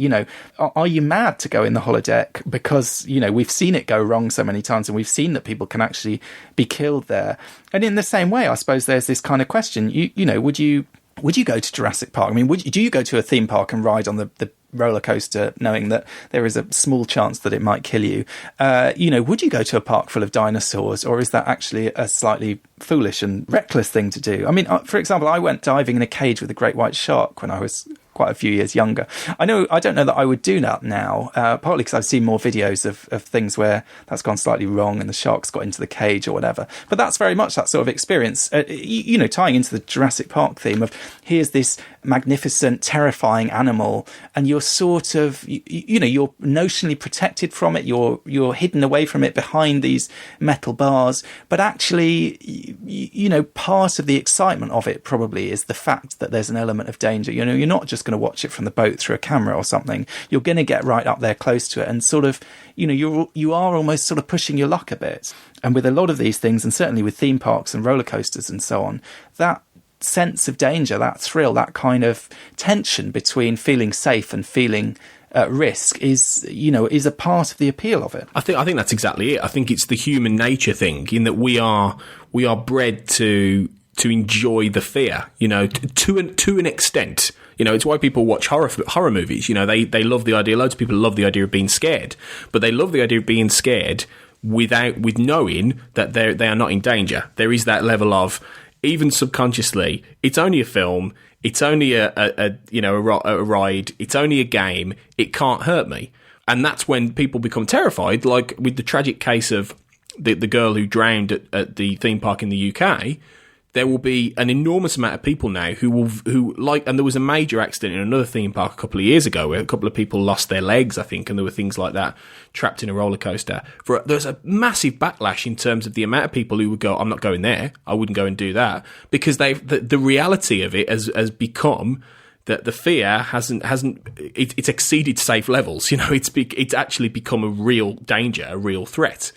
are you mad to go in the holodeck? Because, we've seen it go wrong so many times, and we've seen that people can actually be killed there. And in the same way, I suppose there's this kind of question, would you go to Jurassic Park? I mean, do you go to a theme park and ride on the roller coaster knowing that there is a small chance that it might kill you? Would you go to a park full of dinosaurs, or is that actually a slightly foolish and reckless thing to do? I mean, for example, I went diving in a cage with a great white shark when I was quite a few years younger. I don't know that I would do that now, partly because I've seen more videos of things where that's gone slightly wrong and the shark's got into the cage or whatever. But that's very much that sort of experience, tying into the Jurassic Park theme of, here's this magnificent, terrifying animal, and you're sort of, you're notionally protected from it, you're hidden away from it behind these metal bars, but actually, part of the excitement of it probably is the fact that there's an element of danger. You're not just going to watch it from the boat through a camera or something. You're going to get right up there close to it, and sort of, you are almost sort of pushing your luck a bit. And with a lot of these things, and certainly with theme parks and roller coasters and so on, that sense of danger, that thrill, that kind of tension between feeling safe and feeling at risk is a part of the appeal of it. I think that's exactly it. I think it's the human nature thing, in that we are bred to enjoy the fear, to an extent. It's why people watch horror movies. They love the idea. Loads of people love the idea of being scared, but they love the idea of being scared with knowing that they are not in danger. There is that level of, even subconsciously, it's only a film, it's only a ride, it's only a game, it can't hurt me. And that's when people become terrified, like with the tragic case of the girl who drowned at the theme park in the UK. There will be an enormous amount of people now and there was a major accident in another theme park a couple of years ago where a couple of people lost their legs, I think, and there were things like that, trapped in a roller coaster. There's a massive backlash in terms of the amount of people who would go, I'm not going there, I wouldn't go and do that, because the reality of it has become that the fear it's exceeded safe levels. It's actually become a real danger, a real threat.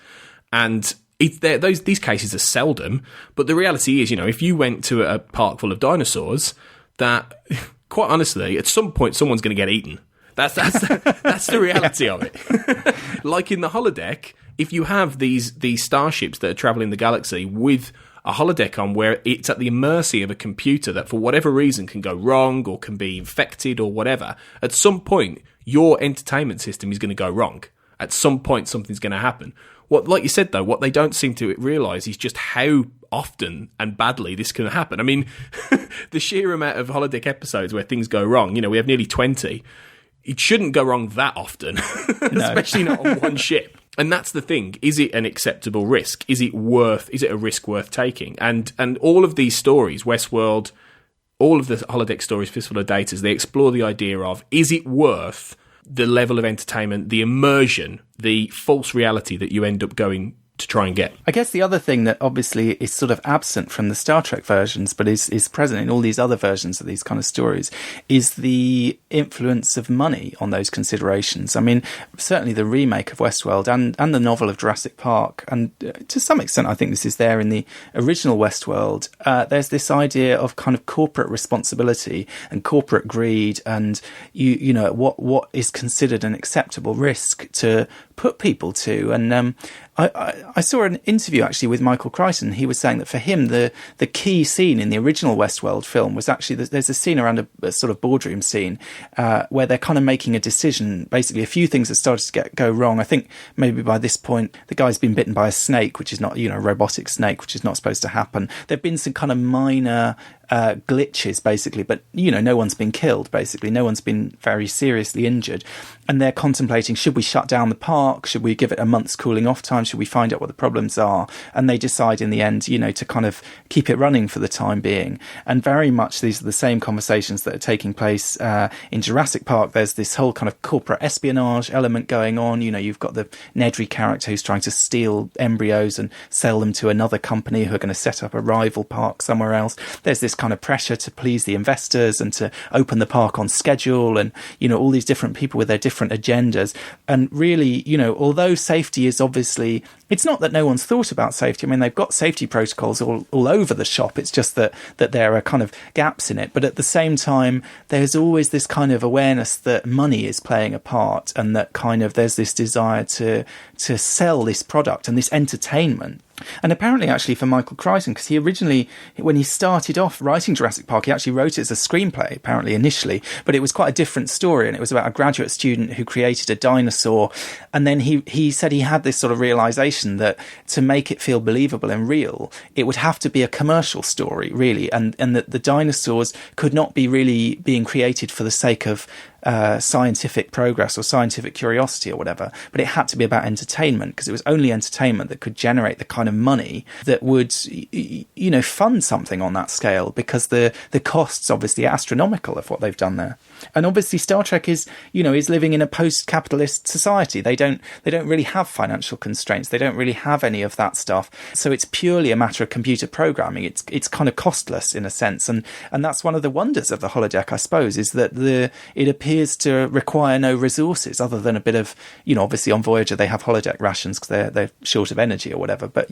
And These cases are seldom, but the reality is, if you went to a park full of dinosaurs, that quite honestly, at some point, someone's going to get eaten. That's the reality of it. Like in the holodeck, if you have these starships that are traveling the galaxy with a holodeck on where it's at the mercy of a computer that for whatever reason can go wrong or can be infected or whatever, at some point, your entertainment system is going to go wrong. At some point, something's going to happen. Like you said, though, what they don't seem to realise is just how often and badly this can happen. I mean, the sheer amount of holodeck episodes where things go wrong, we have nearly 20. It shouldn't go wrong that often, especially not on one ship. And that's the thing. Is it an acceptable risk? Is it a risk worth taking? And all of these stories, Westworld, all of the holodeck stories, Fistful of Datas, they explore the idea of, is it worth the level of entertainment, the immersion, the false reality that you end up going to try and get? I guess the other thing that obviously is sort of absent from the Star Trek versions, but is present in all these other versions of these kind of stories, is the influence of money on those considerations. I mean, certainly the remake of Westworld and the novel of Jurassic Park, and to some extent I think this is there in the original Westworld, there's this idea of kind of corporate responsibility and corporate greed, and you know what is considered an acceptable risk to put people to. And I saw an interview actually with Michael Crichton. He was saying that for him, the key scene in the original Westworld film was actually there's a scene around a sort of boardroom scene where they're kind of making a decision. Basically, a few things have started to go wrong. I think maybe by this point, the guy's been bitten by a snake, which is not, a robotic snake, which is not supposed to happen. There've been some kind of minor glitches, basically, but no one's been killed. Basically, no one's been very seriously injured, and they're contemplating: should we shut down the park? Should we give it a month's cooling off time? Should we find out what the problems are? And they decide in the end, to kind of keep it running for the time being. And very much these are the same conversations that are taking place in Jurassic Park. There's this whole kind of corporate espionage element going on. You've got the Nedry character who's trying to steal embryos and sell them to another company who are going to set up a rival park somewhere else. There's this kind of pressure to please the investors and to open the park on schedule, and all these different people with their different agendas. And really, although safety is obviously, it's not that no one's thought about safety. I mean, they've got safety protocols all over the shop. It's just that there are kind of gaps in it. But at the same time, there's always this kind of awareness that money is playing a part, and that kind of there's this desire to sell this product and this entertainment. And apparently, actually, for Michael Crichton, because he originally, when he started off writing Jurassic Park, he actually wrote it as a screenplay, apparently, initially. But it was quite a different story, and it was about a graduate student who created a dinosaur. And then he said he had this sort of realization that to make it feel believable and real, it would have to be a commercial story, really, and that the dinosaurs could not be really being created for the sake of scientific progress or scientific curiosity or whatever, but it had to be about entertainment, because it was only entertainment that could generate the kind of money that would fund something on that scale, because the costs obviously are astronomical of what they've done there. And obviously Star Trek is living in a post-capitalist society. They don't really have financial constraints. They don't really have any of that stuff. So it's purely a matter of computer programming. It's kind of costless in a sense, and that's one of the wonders of the holodeck, I suppose, is that it appears to require no resources other than a bit of, obviously on Voyager they have holodeck rations because they're short of energy or whatever. But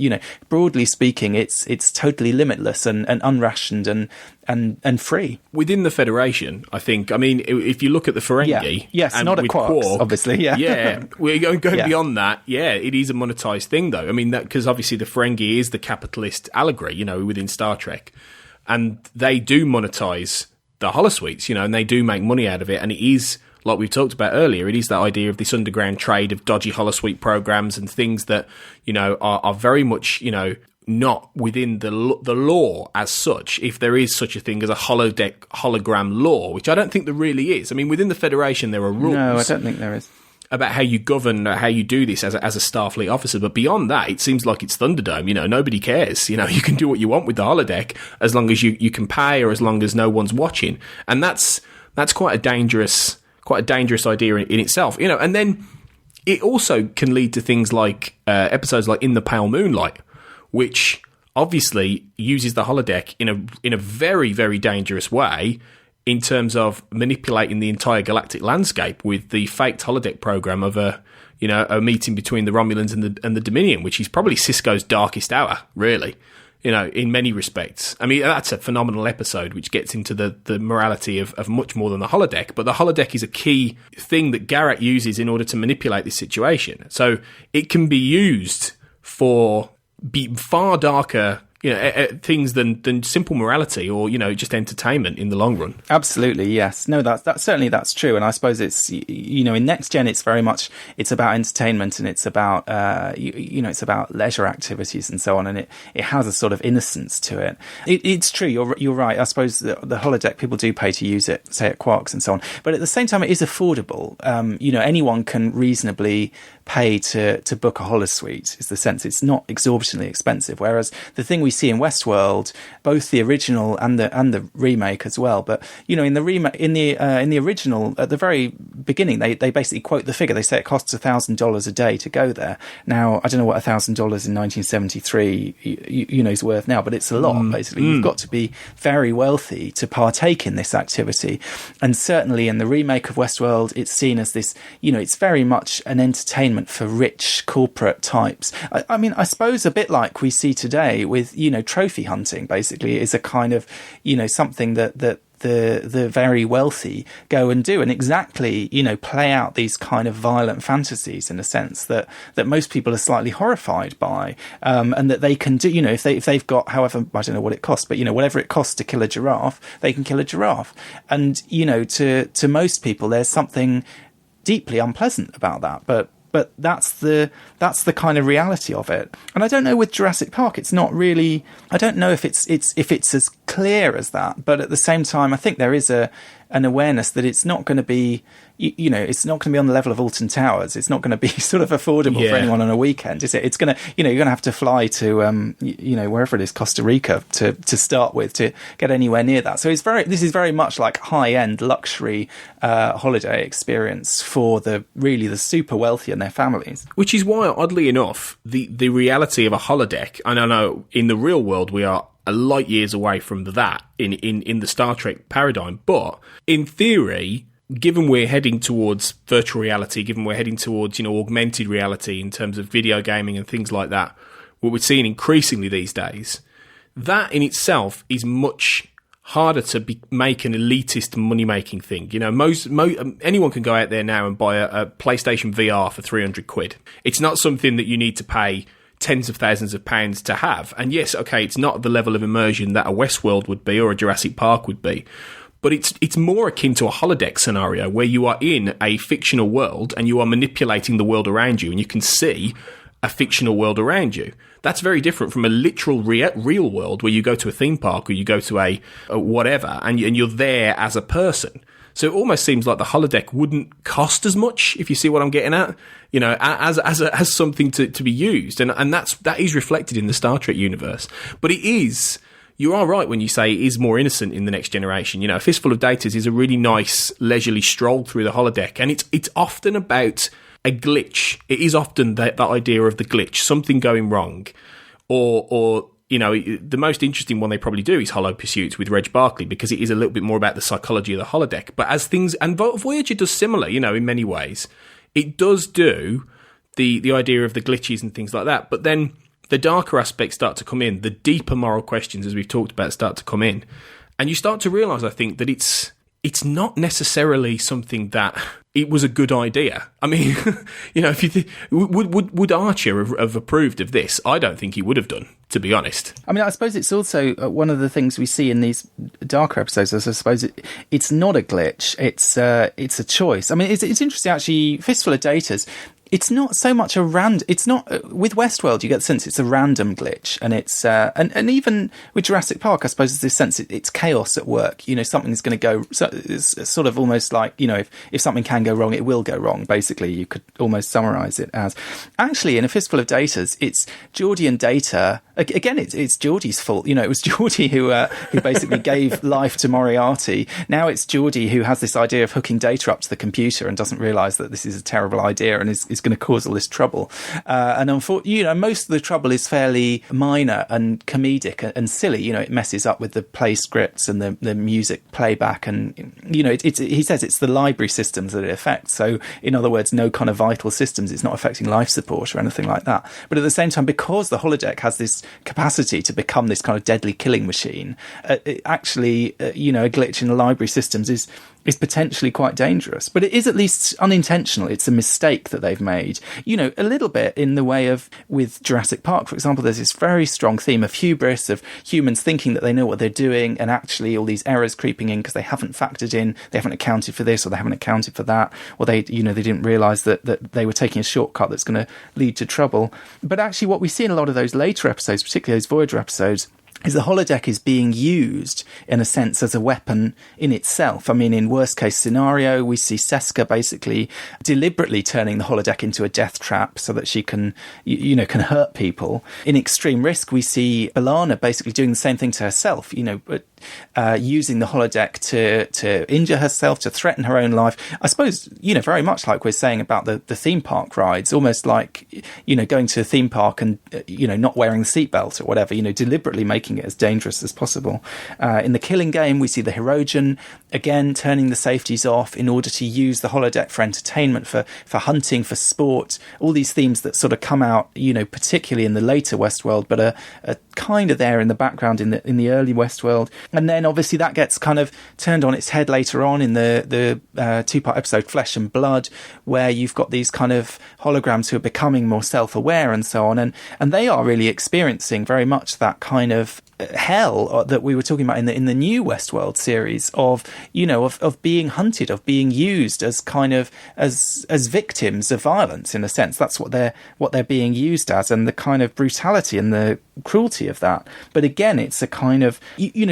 broadly speaking, it's totally limitless and unrationed and free. Within the Federation, I think, if you look at the Ferengi, yes, and not a Quarks, obviously, we're going beyond that. Yeah, it is a monetized thing, though. Because obviously the Ferengi is the capitalist allegory, within Star Trek, and they do monetize the holosuites, and they do make money out of it. And it is, like we've talked about earlier, it is that idea of this underground trade of dodgy holosuite programs and things that, are very much, not within the law as such, if there is such a thing as a holodeck hologram law, which I don't think there really is. Within the Federation, there are rules. No, I don't think there is. About how you govern, how you do this as a Starfleet officer. But beyond that, it seems like it's Thunderdome. Nobody cares. You can do what you want with the holodeck as long as you can pay, or as long as no one's watching. And that's quite a dangerous idea in itself. And then it also can lead to things like episodes like In the Pale Moonlight, which obviously uses the holodeck in a very, very dangerous way, in terms of manipulating the entire galactic landscape with the faked holodeck program of a a meeting between the Romulans and the Dominion, which is probably Sisko's darkest hour, really. In many respects. I mean, that's a phenomenal episode, which gets into the morality of much more than the holodeck. But the holodeck is a key thing that Garrett uses in order to manipulate this situation. So it can be used for far darker things than simple morality or, just entertainment in the long run. Absolutely, yes. No, that's certainly that's true. And I suppose it's, in Next Gen, it's very much, it's about entertainment and it's about, it's about leisure activities and so on. And it has a sort of innocence to it. It's true. You're right. I suppose the holodeck, people do pay to use it, say at Quarks and so on. But at the same time, it is affordable. Anyone can reasonably pay to book a holosuite, is the sense. It's not exorbitantly expensive. Whereas the thing we see in Westworld, both the original and the remake as well. But in the original, at the very beginning, they basically quote the figure. They say it costs $1,000 a day to go there. Now, I don't know what $1,000 in 1973 is worth now, but it's a lot. Basically, you've got to be very wealthy to partake in this activity. And certainly in the remake of Westworld, it's seen as this. It's very much an entertainment for rich corporate types. I mean, I suppose a bit like we see today with, trophy hunting, basically, is a kind of, something that the very wealthy go and do and exactly, play out these kind of violent fantasies in a sense that most people are slightly horrified by, and that they can do, if they've got, however, I don't know what it costs, but, whatever it costs to kill a giraffe, they can kill a giraffe. And, to most people, there's something deeply unpleasant about that, but that's the kind of reality of it. And I don't know with Jurassic Park, it's not really. I don't know if it's as clear as that. But at the same time, I think there is an awareness that it's not going to be. It's not going to be on the level of Alton Towers. It's not going to be sort of affordable for anyone on a weekend, is it? It's going to, you're going to have to fly to, wherever it is, Costa Rica to start with to get anywhere near that. So this is very much like high-end luxury holiday experience for the super wealthy and their families. Which is why, oddly enough, the reality of a holodeck, and I know in the real world we are a light years away from that in the Star Trek paradigm, but in theory, given we're heading towards virtual reality, given we're heading towards, augmented reality in terms of video gaming and things like that, what we're seeing increasingly these days, that in itself is much harder to make an elitist money-making thing. Anyone can go out there now and buy a PlayStation VR for £300. It's not something that you need to pay tens of thousands of pounds to have. And yes, okay, it's not the level of immersion that a Westworld would be or a Jurassic Park would be. But it's more akin to a holodeck scenario where you are in a fictional world and you are manipulating the world around you and you can see a fictional world around you. That's very different from a literal real world where you go to a theme park or you go to a whatever and you're there as a person. So it almost seems like the holodeck wouldn't cost as much, if you see what I'm getting at, as something to be used. And that is reflected in the Star Trek universe. But it is... You are right when you say it is more innocent in the Next Generation. A Fistful of Datas is a really nice, leisurely stroll through the holodeck, and it's often about a glitch. It is often that idea of the glitch, something going wrong, or the most interesting one they probably do is Hollow Pursuits with Reg Barkley, because it is a little bit more about the psychology of the holodeck. But as things, and Voyager does similar, in many ways, it does do the idea of the glitches and things like that, but then the darker aspects start to come in, the deeper moral questions, as we've talked about, start to come in. And you start to realise, I think, that it's not necessarily something that it was a good idea. I mean, if you would Archer have approved of this? I don't think he would have done, to be honest. I mean, I suppose it's also one of the things we see in these darker episodes. I suppose it's not a glitch; it's a choice. I mean, it's interesting actually. Fistful of Datas. It's not so much it's not with Westworld. You get the sense it's a random glitch, and it's and even with Jurassic Park, I suppose there's this sense it's chaos at work. Something's going to go. So it's sort of almost like if something can go wrong, it will go wrong. Basically, you could almost summarise it as actually in A Fistful of Datas, it's Geordi and Data again. It's Geordi's fault. It was Geordi who basically gave life to Moriarty. Now it's Geordi who has this idea of hooking Data up to the computer and doesn't realise that this is a terrible idea and is going to cause all this trouble. And unfortunately, most of the trouble is fairly minor and comedic and silly. It messes up with the play scripts and the music playback, and he says it's the library systems that it affects. So in other words, no kind of vital systems. It's not affecting life support or anything like that. But at the same time, because the holodeck has this capacity to become this kind of deadly killing machine, a glitch in the library systems is potentially quite dangerous. But it is at least unintentional. It's a mistake that they've made. A little bit in the way of, with Jurassic Park, for example, there's this very strong theme of hubris, of humans thinking that they know what they're doing, and actually all these errors creeping in because they haven't factored in, they haven't accounted for this, or they haven't accounted for that, or they didn't realise that they were taking a shortcut that's going to lead to trouble. But actually what we see in a lot of those later episodes, particularly those Voyager episodes, is the holodeck is being used, in a sense, as a weapon in itself. I mean, in worst case scenario, we see Seska basically deliberately turning the holodeck into a death trap so that she can hurt people. In extreme risk, we see B'Elanna basically doing the same thing to herself, using the holodeck to injure herself, to threaten her own life. I suppose, very much like we're saying about the theme park rides, almost like, going to a theme park and, not wearing the seatbelt or whatever, deliberately making it as dangerous as possible. In the Killing Game, we see the Hirogen, again, turning the safeties off in order to use the holodeck for entertainment, for hunting, for sport, all these themes that sort of come out, particularly in the later Westworld, but are kind of there in the background in the early Westworld. And then obviously that gets kind of turned on its head later on in the two-part episode Flesh and Blood, where you've got these kind of holograms who are becoming more self-aware and so on, and they are really experiencing very much that kind of hell that we were talking about in the new Westworld series of being hunted, of being used as kind of as victims of violence. In a sense, that's what they're being used as, and the kind of brutality and the cruelty of that. But again, it's a kind of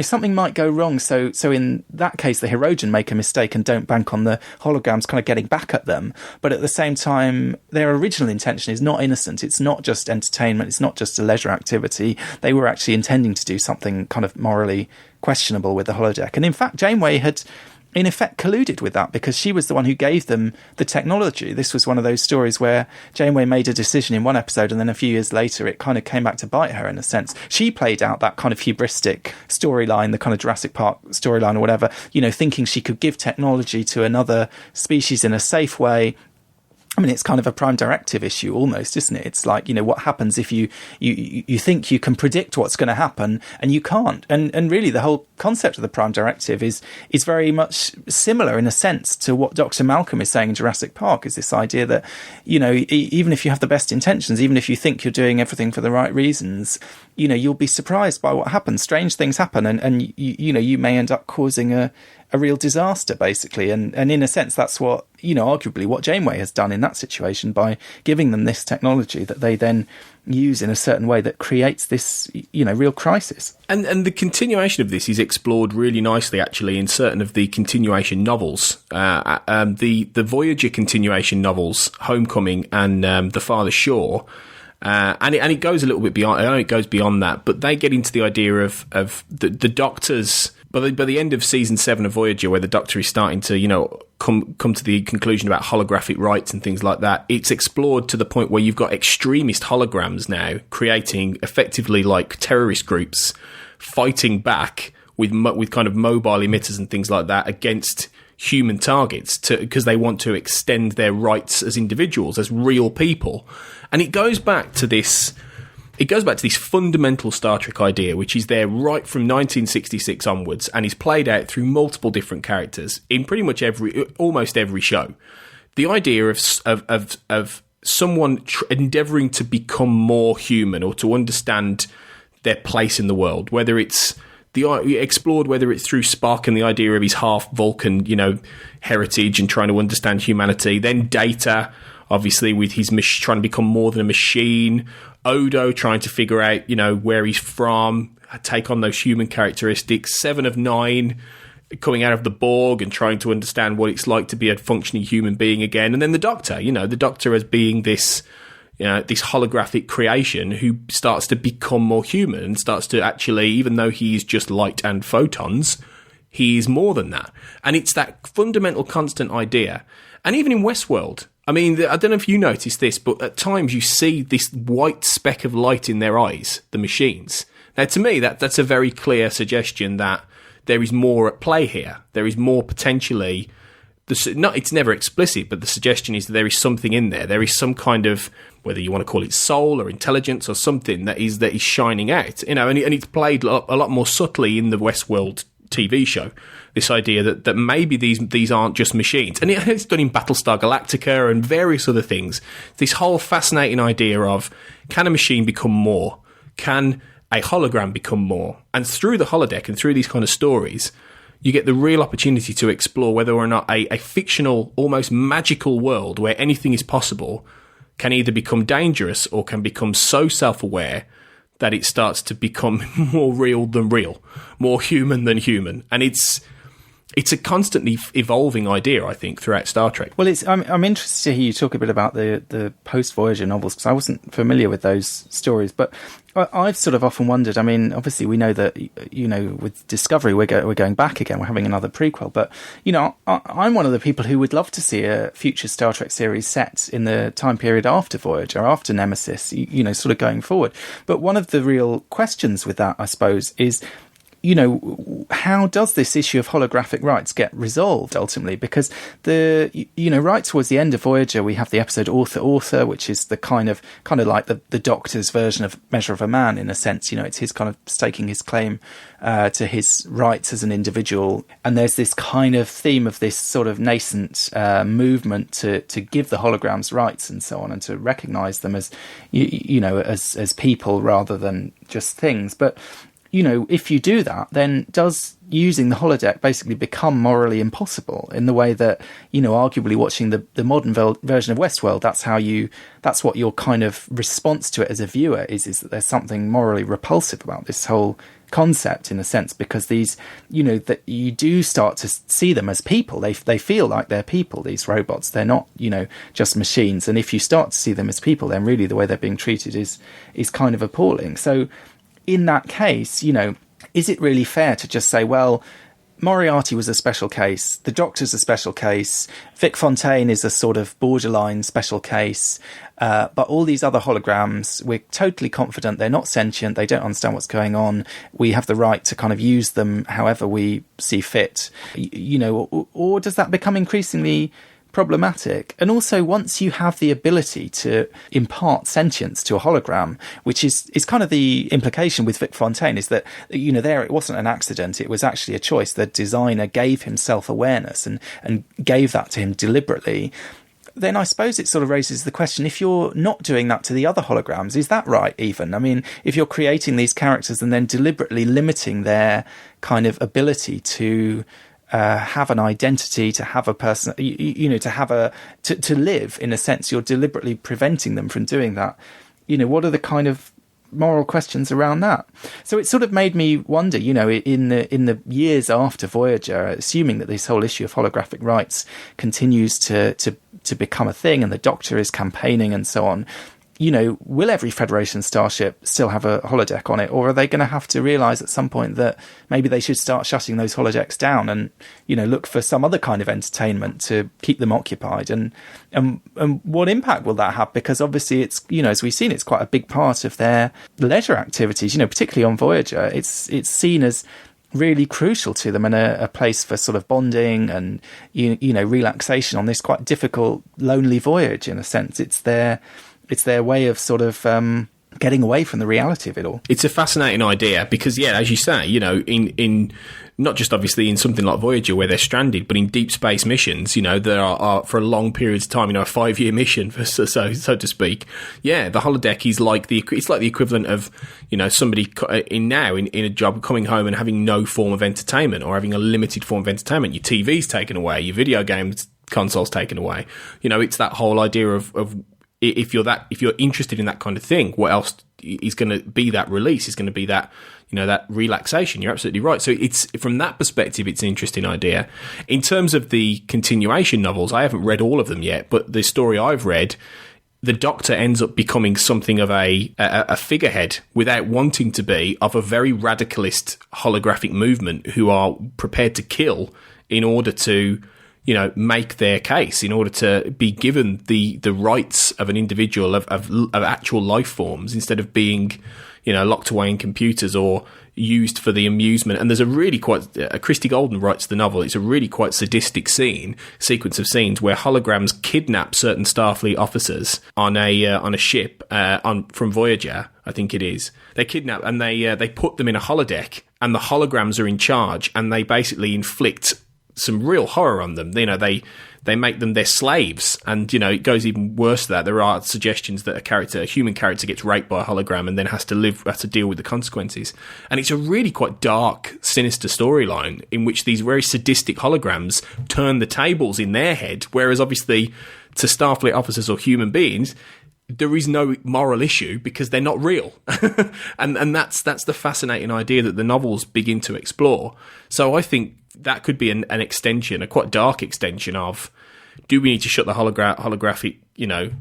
something might go wrong, so in that case the Hirogen make a mistake and don't bank on the holograms kind of getting back at them, but at the same time their original intention is not innocent. It's not just entertainment, it's not just a leisure activity. They were actually intending to do something kind of morally questionable with the holodeck. And in fact, Janeway had in effect colluded with that, because she was the one who gave them the technology. This was one of those stories where Janeway made a decision in one episode and then a few years later it kind of came back to bite her, in a sense. She played out that kind of hubristic storyline, the kind of Jurassic Park storyline or whatever, thinking she could give technology to another species in a safe way. I mean, it's kind of a Prime Directive issue almost, isn't it? It's like, what happens if you think you can predict what's going to happen and you can't? And really the whole concept of the Prime Directive is very much similar in a sense to what Dr. Malcolm is saying in Jurassic Park, is this idea that, even if you have the best intentions, even if you think you're doing everything for the right reasons, you'll be surprised by what happens. Strange things happen and you may end up causing a real disaster, basically. And in a sense, that's what, arguably what Janeway has done in that situation by giving them this technology that they then use in a certain way that creates this, real crisis. And the continuation of this is explored really nicely, actually, in certain of the continuation novels. The Voyager continuation novels, Homecoming and The Farthest Shore, and it goes a little bit beyond. I know it goes beyond that, but they get into the idea of the Doctor's. By the end of season 7 of Voyager, where the Doctor is starting to, come to the conclusion about holographic rights and things like that, it's explored to the point where you've got extremist holograms now creating effectively like terrorist groups fighting back with kind of mobile emitters and things like that against human targets because they want to extend their rights as individuals, as real people. And it goes back to this fundamental Star Trek idea, which is there right from 1966 onwards and is played out through multiple different characters in pretty much almost every show. The idea of someone endeavouring to become more human or to understand their place in the world, whether it's explored, whether it's through Spock and the idea of his half Vulcan, heritage and trying to understand humanity. Then Data, obviously, with his trying to become more than a machine. Odo trying to figure out, where he's from, take on those human characteristics. 7 of 9 coming out of the Borg and trying to understand what it's like to be a functioning human being again. And then the Doctor, the Doctor as being this, this holographic creation who starts to become more human and starts to actually, even though he's just light and photons, he is more than that. And it's that fundamental constant idea. And even in Westworld, I mean, I don't know if you noticed this, but at times you see this white speck of light in their eyes, the machines. Now, to me, that's a very clear suggestion that there is more at play here. There is more potentially. It's never explicit, but the suggestion is that there is something in there. There is some kind of, whether you want to call it soul or intelligence or something that is shining out. And it's played a lot more subtly in the Westworld TV show. This idea that maybe these aren't just machines. And it's done in Battlestar Galactica and various other things. This whole fascinating idea of, can a machine become more? Can a hologram become more? And through the holodeck and through these kind of stories, you get the real opportunity to explore whether or not a fictional, almost magical world where anything is possible can either become dangerous or can become so self-aware that it starts to become more real than real, more human than human. And it's a constantly evolving idea, I think, throughout Star Trek. Well, I'm interested to hear you talk a bit about the post-Voyager novels, because I wasn't familiar with those stories. But I've sort of often wondered, I mean, obviously we know that, with Discovery we're going back again, we're having another prequel. But, I'm one of the people who would love to see a future Star Trek series set in the time period after Voyager, after Nemesis, sort of going forward. But one of the real questions with that, I suppose, is, how does this issue of holographic rights get resolved ultimately? Because right towards the end of Voyager, we have the episode Author, which is the kind of like the Doctor's version of Measure of a Man, in a sense. It's his kind of staking his claim to his rights as an individual. And there's this kind of theme of this sort of nascent movement to give the holograms rights and so on, and to recognise them as, as people rather than just things. But if you do that, then does using the holodeck basically become morally impossible, in the way that, arguably watching the modern version of Westworld, that's what your kind of response to it as a viewer is that there's something morally repulsive about this whole concept, in a sense, because these, that you do start to see them as people. They feel like they're people, these robots. They're not, just machines. And if you start to see them as people, then really the way they're being treated is kind of appalling. So, in that case, is it really fair to just say, well, Moriarty was a special case, the Doctor's a special case, Vic Fontaine is a sort of borderline special case, but all these other holograms, we're totally confident they're not sentient, they don't understand what's going on, we have the right to kind of use them however we see fit, or does that become increasingly problematic? And also, once you have the ability to impart sentience to a hologram, which is kind of the implication with Vic Fontaine, is that, there it wasn't an accident, it was actually a choice. The designer gave him self-awareness and gave that to him deliberately. Then I suppose it sort of raises the question, if you're not doing that to the other holograms, is that right even? I mean, if you're creating these characters and then deliberately limiting their kind of ability to have an identity, to have a person, to live, in a sense, you're deliberately preventing them from doing that. What are the kind of moral questions around that? So it sort of made me wonder, in the years after Voyager, assuming that this whole issue of holographic rights continues to become a thing, and the Doctor is campaigning and so on, will every Federation starship still have a holodeck on it, or are they going to have to realise at some point that maybe they should start shutting those holodecks down and, look for some other kind of entertainment to keep them occupied? And what impact will that have? Because obviously it's, as we've seen, it's quite a big part of their leisure activities, particularly on Voyager. It's seen as really crucial to them, and a place for sort of bonding and, relaxation on this quite difficult, lonely voyage, in a sense. It's their way of sort of getting away from the reality of it all. It's a fascinating idea because, as you say, in not just obviously in something like Voyager where they're stranded, but in deep space missions, there are for a long period of time, a 5-year mission, so to speak. Yeah, the holodeck is like it's like the equivalent of, somebody in a job coming home and having no form of entertainment, or having a limited form of entertainment. Your TV's taken away, your video games console's taken away. It's that whole idea of if you're interested in that kind of thing, what else is going to be that release? Is going to be that, that relaxation. You're absolutely right. So it's, from that perspective, it's an interesting idea. In terms of the continuation novels, I haven't read all of them yet, but the story I've read, the Doctor ends up becoming something of a figurehead, without wanting to be, of a very radicalist holographic movement who are prepared to kill in order to make their case in order to be given the rights of an individual of actual life forms instead of being, locked away in computers or used for the amusement. And there's a really Christy Golden writes the novel. It's a really quite sadistic sequence of scenes where holograms kidnap certain Starfleet officers on a ship from Voyager, I think it is. They kidnap and they put them in a holodeck, and the holograms are in charge, and they basically inflict some real horror on them. They make them their slaves, and it goes even worse than that. There are suggestions that a human character gets raped by a hologram and then has to deal with the consequences. And it's a really quite dark, sinister storyline in which these very sadistic holograms turn the tables in their head, whereas obviously to Starfleet officers or human beings, there is no moral issue because they're not real. and that's the fascinating idea that the novels begin to explore. So I think that could be an extension, a quite dark extension of, do we need to shut the holographic,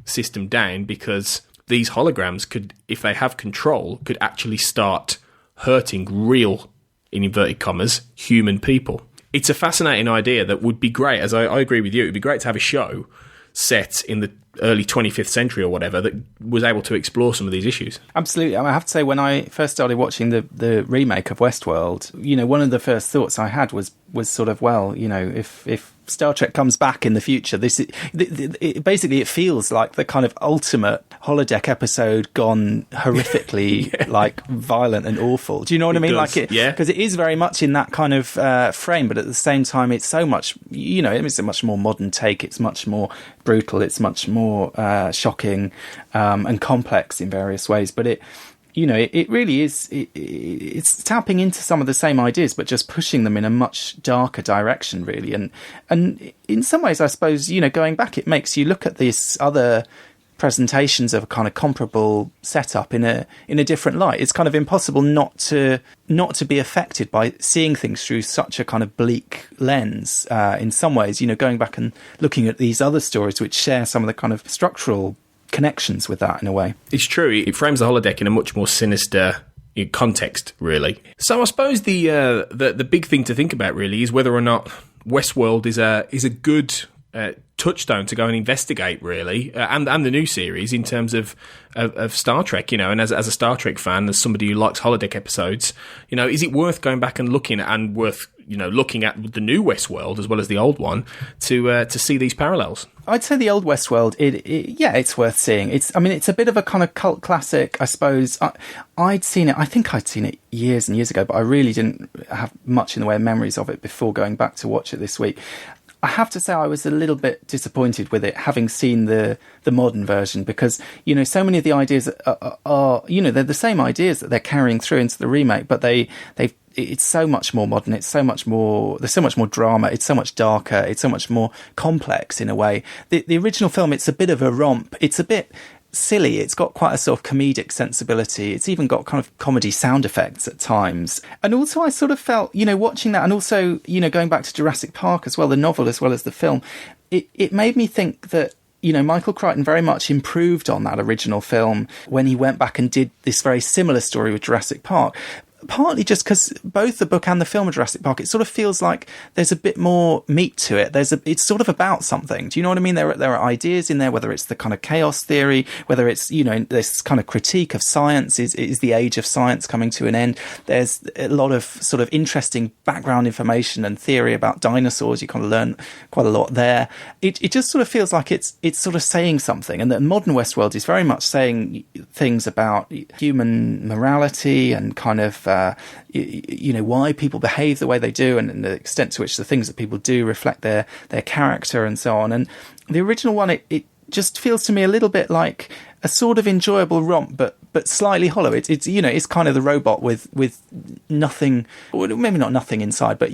system down, because these holograms could, if they have control, could actually start hurting real, in inverted commas, human people. It's a fascinating idea that would be great, as I agree with you, it would be great to have a show set in the early 25th century or whatever that was able to explore some of these issues. Absolutely. I have to say, when I first started watching the remake of Westworld, one of the first thoughts I had was sort of, well, if Star Trek comes back in the future, basically it feels like the kind of ultimate holodeck episode gone horrifically like violent and awful. Do you know what I mean? Does, like yeah, because it is very much in that kind of frame, but at the same time, it's so much. It's a much more modern take. It's much more brutal. It's much more shocking and complex in various ways. But it really is. It's tapping into some of the same ideas, but just pushing them in a much darker direction, really. And in some ways, I suppose, going back, it makes you look at these other presentations of a kind of comparable setup in a different light. It's kind of impossible not to be affected by seeing things through such a kind of bleak lens. In some ways, going back and looking at these other stories which share some of the kind of structural connections with that in a way. It's true. It frames the holodeck in a much more sinister context, really. So I suppose the big thing to think about really is whether or not Westworld is a good touchstone to go and investigate, really, and the new series in terms of Star Trek, and as a Star Trek fan, as somebody who likes holodeck episodes, is it worth going back and looking at the new Westworld as well as the old one to see these parallels? I'd say the old Westworld, it's worth seeing. It's a bit of a kind of cult classic, I suppose. I'd seen it. I think I'd seen it years and years ago, but I really didn't have much in the way of memories of it before going back to watch it this week. I have to say I was a little bit disappointed with it, having seen the modern version, because, so many of the ideas are they're the same ideas that they're carrying through into the remake, but it's so much more modern. It's so much more, there's so much more drama. It's so much darker. It's so much more complex in a way. The original film, it's a bit of a romp. It's a bit silly. It's got quite a sort of comedic sensibility. It's even got kind of comedy sound effects at times. And also I sort of felt, watching that, and also, going back to Jurassic Park as well, the novel as well as the film, it made me think that, Michael Crichton very much improved on that original film when he went back and did this very similar story with Jurassic Park. Partly just because both the book and the film of Jurassic Park, it sort of feels like there's a bit more meat to it. It's sort of about something. Do you know what I mean? There are ideas in there, whether it's the kind of chaos theory, whether it's, this kind of critique of science, is the age of science coming to an end. There's a lot of sort of interesting background information and theory about dinosaurs. You kind of learn quite a lot there. It just sort of feels like it's sort of saying something. And the modern Westworld is very much saying things about human morality and kind of, why people behave the way they do, and the extent to which the things that people do reflect their character and so on. And the original one, it just feels to me a little bit like a sort of enjoyable romp, but slightly hollow. It's kind of the robot with nothing, or maybe not nothing inside, but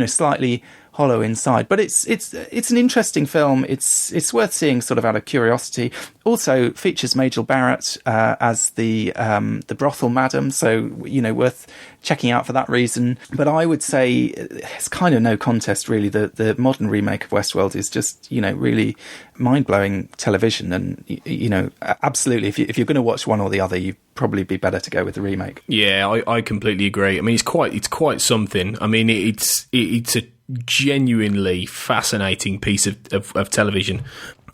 slightly hollow inside. But it's an interesting film. It's worth seeing sort of out of curiosity. Also features Majel Barrett as the brothel madam, so worth checking out for that reason. But I would say it's kind of no contest really. The modern remake of Westworld is just really mind-blowing television, and absolutely if you're going to watch one or the other, you'd probably be better to go with the remake. Yeah, I completely agree. I mean, it's quite something. I mean, it's a genuinely fascinating piece of television.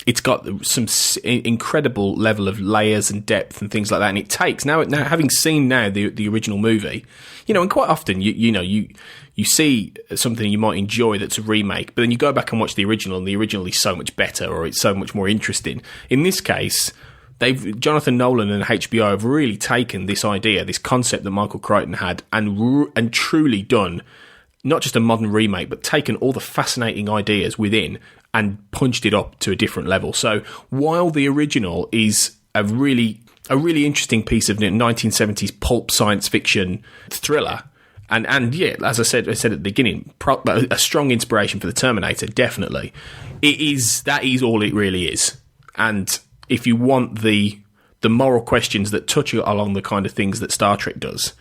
It's got some incredible level of layers and depth and things like that. And it takes now having seen the original movie, and quite often you see something you might enjoy that's a remake, but then you go back and watch the original, and the original is so much better, or it's so much more interesting. In this case, Jonathan Nolan and HBO have really taken this idea, this concept that Michael Crichton had, and truly done not just a modern remake, but taken all the fascinating ideas within and punched it up to a different level. So while the original is a really interesting piece of 1970s pulp science fiction thriller, and yeah, as I said at the beginning, a strong inspiration for the Terminator, definitely. That is all it really is. And if you want the moral questions that touch along the kind of things that Star Trek does,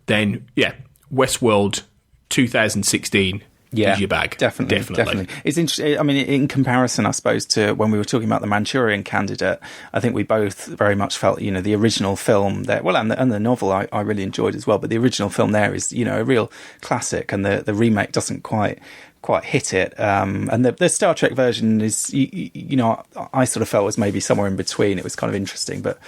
then yeah, Westworld 2016 is your bag. Definitely. It's interesting. I mean, in comparison, I suppose, to when we were talking about the Manchurian Candidate, I think we both very much felt, the original film there, well, and the novel I really enjoyed as well, but the original film there is, a real classic, and the remake doesn't quite hit it. And the Star Trek version is, I sort of felt was maybe somewhere in between. It was kind of interesting, but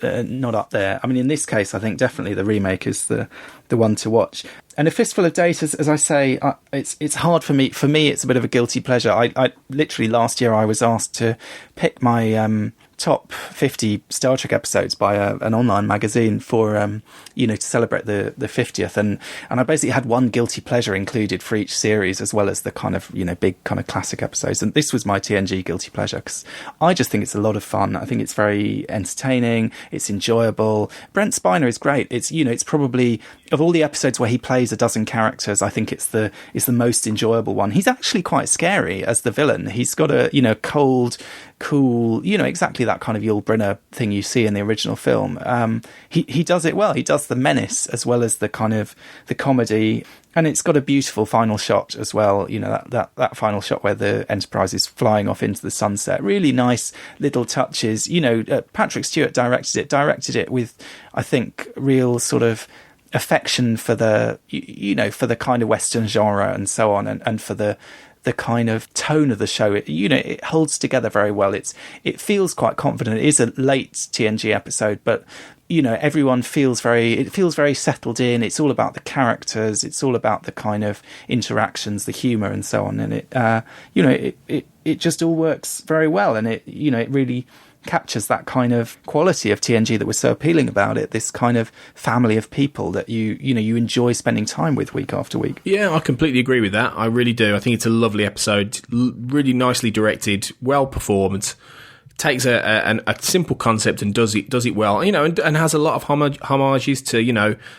not up there. I mean, in this case, I think definitely the remake is the one to watch. And A Fistful of Datas, as I say, it's hard for me. For me, it's a bit of a guilty pleasure. I literally last year I was asked to pick my top 50 Star Trek episodes by an online magazine for to celebrate the 50th, and I basically had one guilty pleasure included for each series, as well as the kind of big kind of classic episodes. And this was my TNG guilty pleasure, because I just think it's a lot of fun. I think it's very entertaining. It's enjoyable. Brent Spiner is great. It's probably, of all the episodes where he plays a dozen characters, I think it's the most enjoyable one. He's actually quite scary as the villain. He's got a cold, cool, exactly that kind of Yul Brynner thing you see in the original film. He does it well. He does the menace as well as the kind of the comedy, and it's got a beautiful final shot as well. That final shot where the Enterprise is flying off into the sunset. Really nice little touches. Patrick Stewart directed it with, I think, real sort of affection for the for the kind of Western genre and so on, and for the kind of tone of the show. It holds together very well. It feels quite confident. It is a late TNG episode, but everyone feels very settled in. It's all about the characters. It's all about the kind of interactions, the humor, and so on. And it just all works very well. And it really captures that kind of quality of TNG that was so appealing about it. This kind of family of people that you enjoy spending time with week after week. Yeah, I completely agree with that. I really do. I think it's a lovely episode, really nicely directed, well performed. Takes a simple concept and does it well, and has a lot of homages to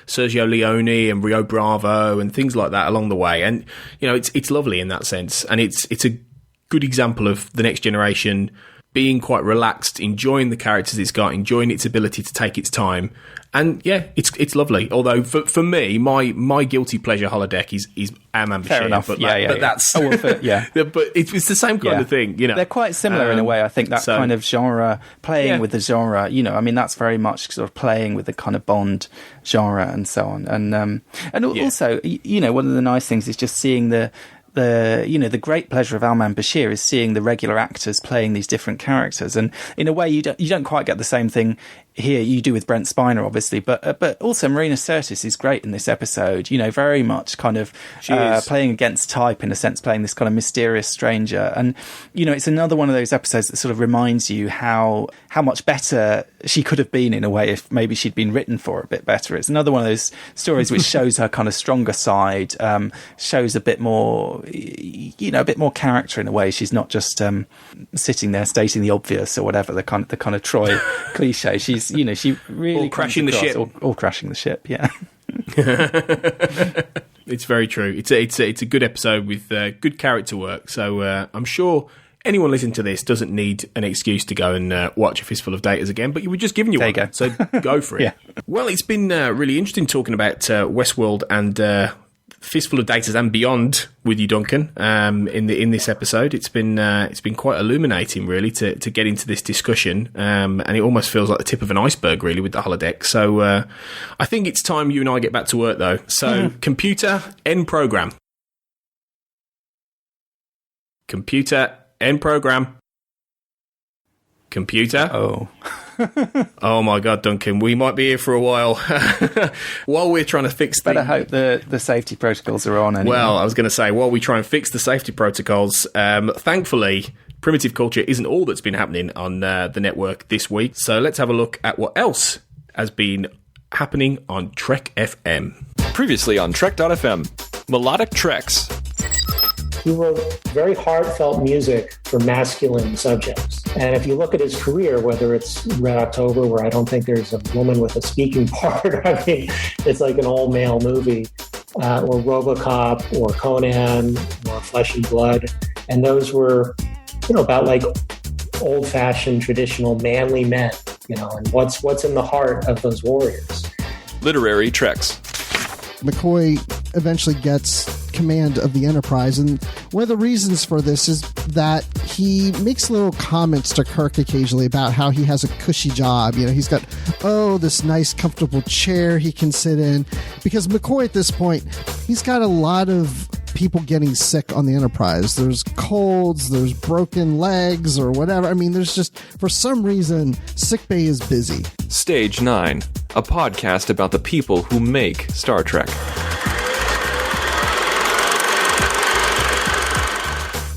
Sergio Leone and Rio Bravo and things like that along the way, and it's lovely in that sense, and it's a good example of the Next Generation being quite relaxed, enjoying the characters it's got, enjoying its ability to take its time. And yeah, it's lovely. Although for me, my guilty pleasure holodeck is Amok. Fair enough. But that's but it's the same kind of thing. They're quite similar in a way. I think that kind of genre, playing with the genre. That's very much sort of playing with the kind of Bond genre and so on. And also, one of the nice things is just seeing the great pleasure of Alman Bashir is seeing the regular actors playing these different characters, and in a way you don't quite get the same thing here. You do with Brent Spiner, obviously, but also Marina Sirtis is great in this episode. Very much kind of playing against type in a sense, playing this kind of mysterious stranger, and it's another one of those episodes that sort of reminds you how much better she could have been in a way if maybe she'd been written for a bit better. It's another one of those stories which shows her kind of stronger side, shows a bit more character in a way. She's not just sitting there stating the obvious or whatever, the kind of Troy cliche. She really crashing the ship, or crashing the ship. Yeah. It's very true. It's a good episode with good character work. So I'm sure anyone listening to this doesn't need an excuse to go and watch A Fistful of Datas again, but you were just giving you one. There you go. So go for it. Yeah. Well, it's been really interesting talking about Westworld and Fistful of Datas and beyond with you, Duncan. In this episode, it's been quite illuminating, really, to get into this discussion, and it almost feels like the tip of an iceberg, really, with the holodeck. So I think it's time you and I get back to work, though. So computer, end program. Computer, end program. Computer. Oh. Oh my God, Duncan, we might be here for a while. While we're trying to fix things. Better hope the safety protocols are on anyway. Well, I was going to say, while we try and fix the safety protocols, thankfully, Primitive Culture isn't all that's been happening on the network this week. So let's have a look at what else has been happening on Trek FM. Previously on Trek.fm, melodic treks. He wrote very heartfelt music for masculine subjects. And if you look at his career, whether it's Red October, where I don't think there's a woman with a speaking part, I mean, it's like an all-male movie, or RoboCop, or Conan, or Flesh and Blood. And those were, about like old-fashioned, traditional, manly men, and what's in the heart of those warriors. Literary treks. McCoy eventually gets command of the Enterprise, and one of the reasons for this is that he makes little comments to Kirk occasionally about how he has a cushy job. He's got this nice comfortable chair he can sit in, because McCoy at this point, he's got a lot of people getting sick on the Enterprise. There's colds, there's broken legs or whatever. I mean, there's just, for some reason, sickbay is busy. Stage 9, a podcast about the people who make Star Trek.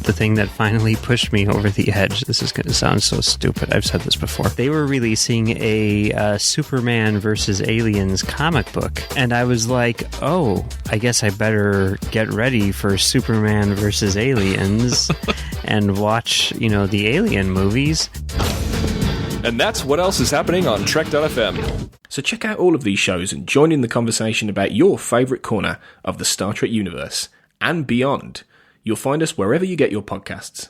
The thing that finally pushed me over the edge, this is going to sound so stupid, I've said this before. They were releasing a Superman versus Aliens comic book, and I was like, I guess I better get ready for Superman versus Aliens and watch, the Alien movies. And that's what else is happening on Trek.fm. So check out all of these shows and join in the conversation about your favourite corner of the Star Trek universe and beyond. You'll find us wherever you get your podcasts.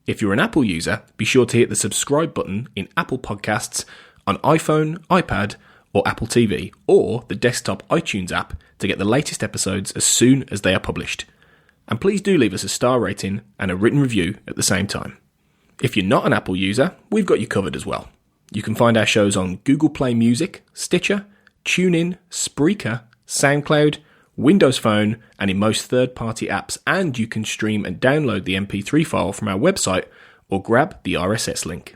If you're an Apple user, be sure to hit the subscribe button in Apple Podcasts on iPhone, iPad, or Apple TV, or the desktop iTunes app to get the latest episodes as soon as they are published. And please do leave us a star rating and a written review at the same time. If you're not an Apple user, we've got you covered as well. You can find our shows on Google Play Music, Stitcher, TuneIn, Spreaker, SoundCloud, Windows Phone, and in most third-party apps, and you can stream and download the MP3 file from our website or grab the RSS link.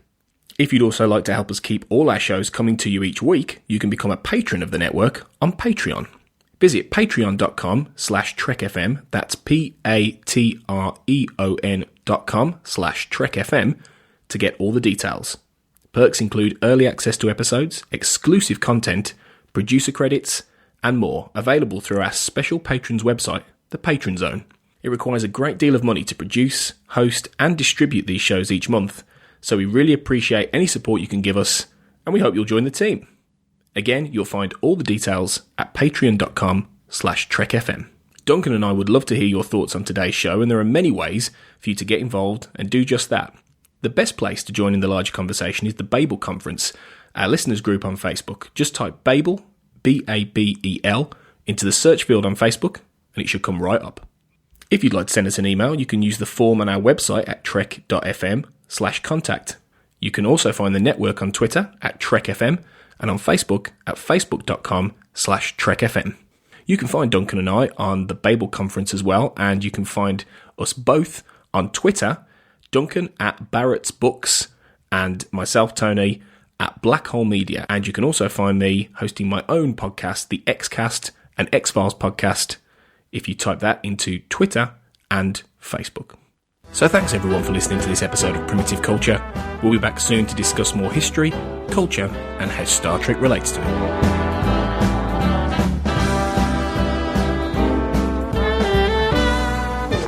If you'd also like to help us keep all our shows coming to you each week, you can become a patron of the network on Patreon. Visit patreon.com/trekfm, that's patreon.com/trekfm, to get all the details. Perks include early access to episodes, exclusive content, producer credits, and more, available through our special patrons website, the Patron Zone. It requires a great deal of money to produce, host, and distribute these shows each month, so we really appreciate any support you can give us, and we hope you'll join the team. Again, you'll find all the details at patreon.com/trekfm. Duncan and I would love to hear your thoughts on today's show, and there are many ways for you to get involved and do just that. The best place to join in the larger conversation is the Babel Conference, our listeners group on Facebook. Just type Babel, Babel, into the search field on Facebook, and it should come right up. If you'd like to send us an email, you can use the form on our website at trek.fm/contact. You can also find the network on Twitter at TrekFM and on Facebook at facebook.com/TrekFM. You can find Duncan and I on the Babel Conference as well, and you can find us both on Twitter, Duncan at Barrett's Books, and myself, Tony, at Black Hole Media. And you can also find me hosting my own podcast, the Xcast and X-Files podcast, if you type that into Twitter and Facebook. So thanks everyone for listening to this episode of Primitive Culture. We'll be back soon to discuss more history, culture, and how Star Trek relates to it.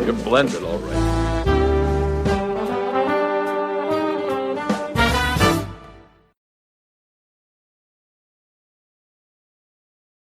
You're blended, all right.